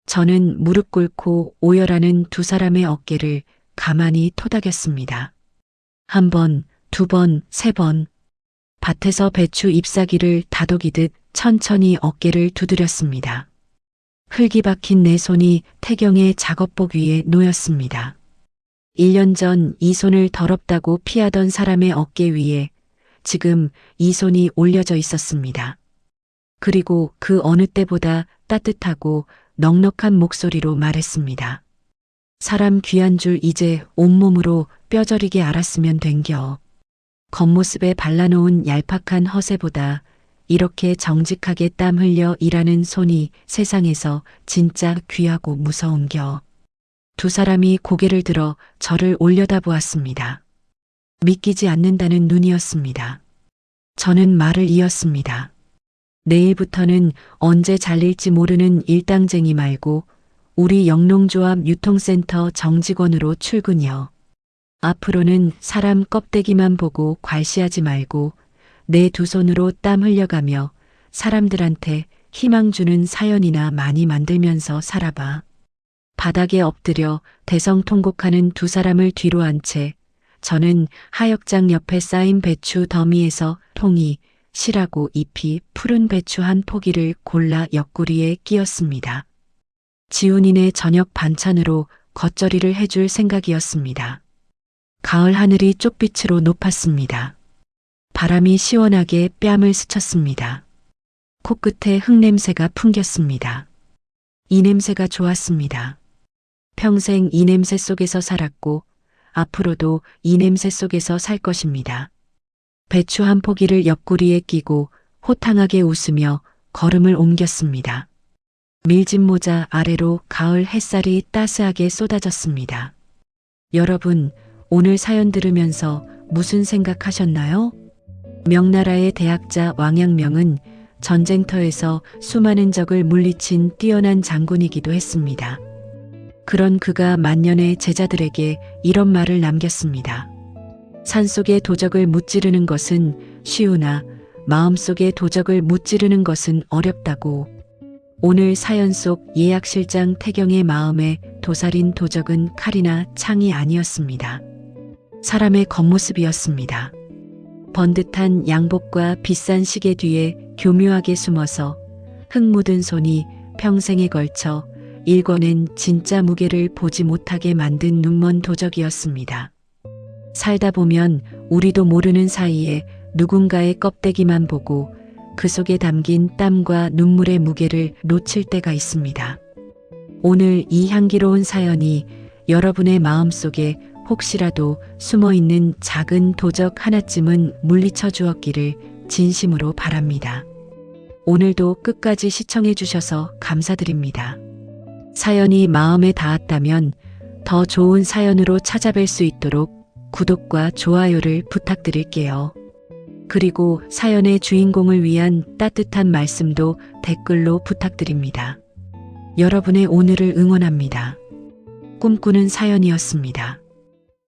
저는 무릎 꿇고 오열하는 두 사람의 어깨를 가만히 토닥였습니다. 한 번, 두 번, 세 번. 밭에서 배추 잎사귀를 다독이듯 천천히 어깨를 두드렸습니다. 흙이 박힌 내 손이 태경의 작업복 위에 놓였습니다. 1년 전 이 손을 더럽다고 피하던 사람의 어깨 위에 지금 이 손이 올려져 있었습니다. 그리고 그 어느 때보다 따뜻하고 넉넉한 목소리로 말했습니다. 사람 귀한 줄 이제 온몸으로 뼈저리게 알았으면 된겨. 겉모습에 발라놓은 얄팍한 허세보다 이렇게 정직하게 땀 흘려 일하는 손이 세상에서 진짜 귀하고 무서운겨. 두 사람이 고개를 들어 저를 올려다보았습니다. 믿기지 않는다는 눈이었습니다. 저는 말을 이었습니다. 내일부터는 언제 잘릴지 모르는 일당쟁이 말고 우리 영농조합 유통센터 정직원으로 출근이요. 앞으로는 사람 껍데기만 보고 괄시하지 말고 내 두 손으로 땀 흘려가며 사람들한테 희망 주는 사연이나 많이 만들면서 살아봐. 바닥에 엎드려 대성통곡하는 두 사람을 뒤로 한 채 저는 하역장 옆에 쌓인 배추 더미에서 통이 실하고 잎이 푸른 배추 한 포기를 골라 옆구리에 끼웠습니다. 지훈이네 저녁 반찬으로 겉절이를 해줄 생각이었습니다. 가을 하늘이 쪽빛으로 높았습니다. 바람이 시원하게 뺨을 스쳤습니다. 코끝에 흙냄새가 풍겼습니다. 이 냄새가 좋았습니다. 평생 이 냄새 속에서 살았고 앞으로도 이 냄새 속에서 살 것입니다. 배추 한 포기를 옆구리에 끼고 호탕하게 웃으며 걸음을 옮겼습니다. 밀짚 모자 아래로 가을 햇살이 따스하게 쏟아졌습니다. 여러분, 오늘 사연 들으면서 무슨 생각하셨나요? 명나라의 대학자 왕양명은 전쟁터에서 수많은 적을 물리친 뛰어난 장군이기도 했습니다. 그런 그가 만년의 제자들에게 이런 말을 남겼습니다. 산속의 도적을 무찌르는 것은 쉬우나 마음속의 도적을 무찌르는 것은 어렵다고. 오늘 사연 속 예약실장 태경의 마음에 도살인 도적은 칼이나 창이 아니었습니다. 사람의 겉모습이었습니다. 번듯한 양복과 비싼 시계 뒤에 교묘하게 숨어서 흙 묻은 손이 평생에 걸쳐 일궈낸 진짜 무게를 보지 못하게 만든 눈먼 도적이었습니다. 살다 보면 우리도 모르는 사이에 누군가의 껍데기만 보고 그 속에 담긴 땀과 눈물의 무게를 놓칠 때가 있습니다. 오늘 이 향기로운 사연이 여러분의 마음속에 혹시라도 숨어있는 작은 도적 하나쯤은 물리쳐 주었기를 진심으로 바랍니다. 오늘도 끝까지 시청해 주셔서 감사드립니다. 사연이 마음에 닿았다면 더 좋은 사연으로 찾아뵐 수 있도록 구독과 좋아요를 부탁드릴게요. 그리고 사연의 주인공을 위한 따뜻한 말씀도 댓글로 부탁드립니다. 여러분의 오늘을 응원합니다. 꿈꾸는 사연이었습니다.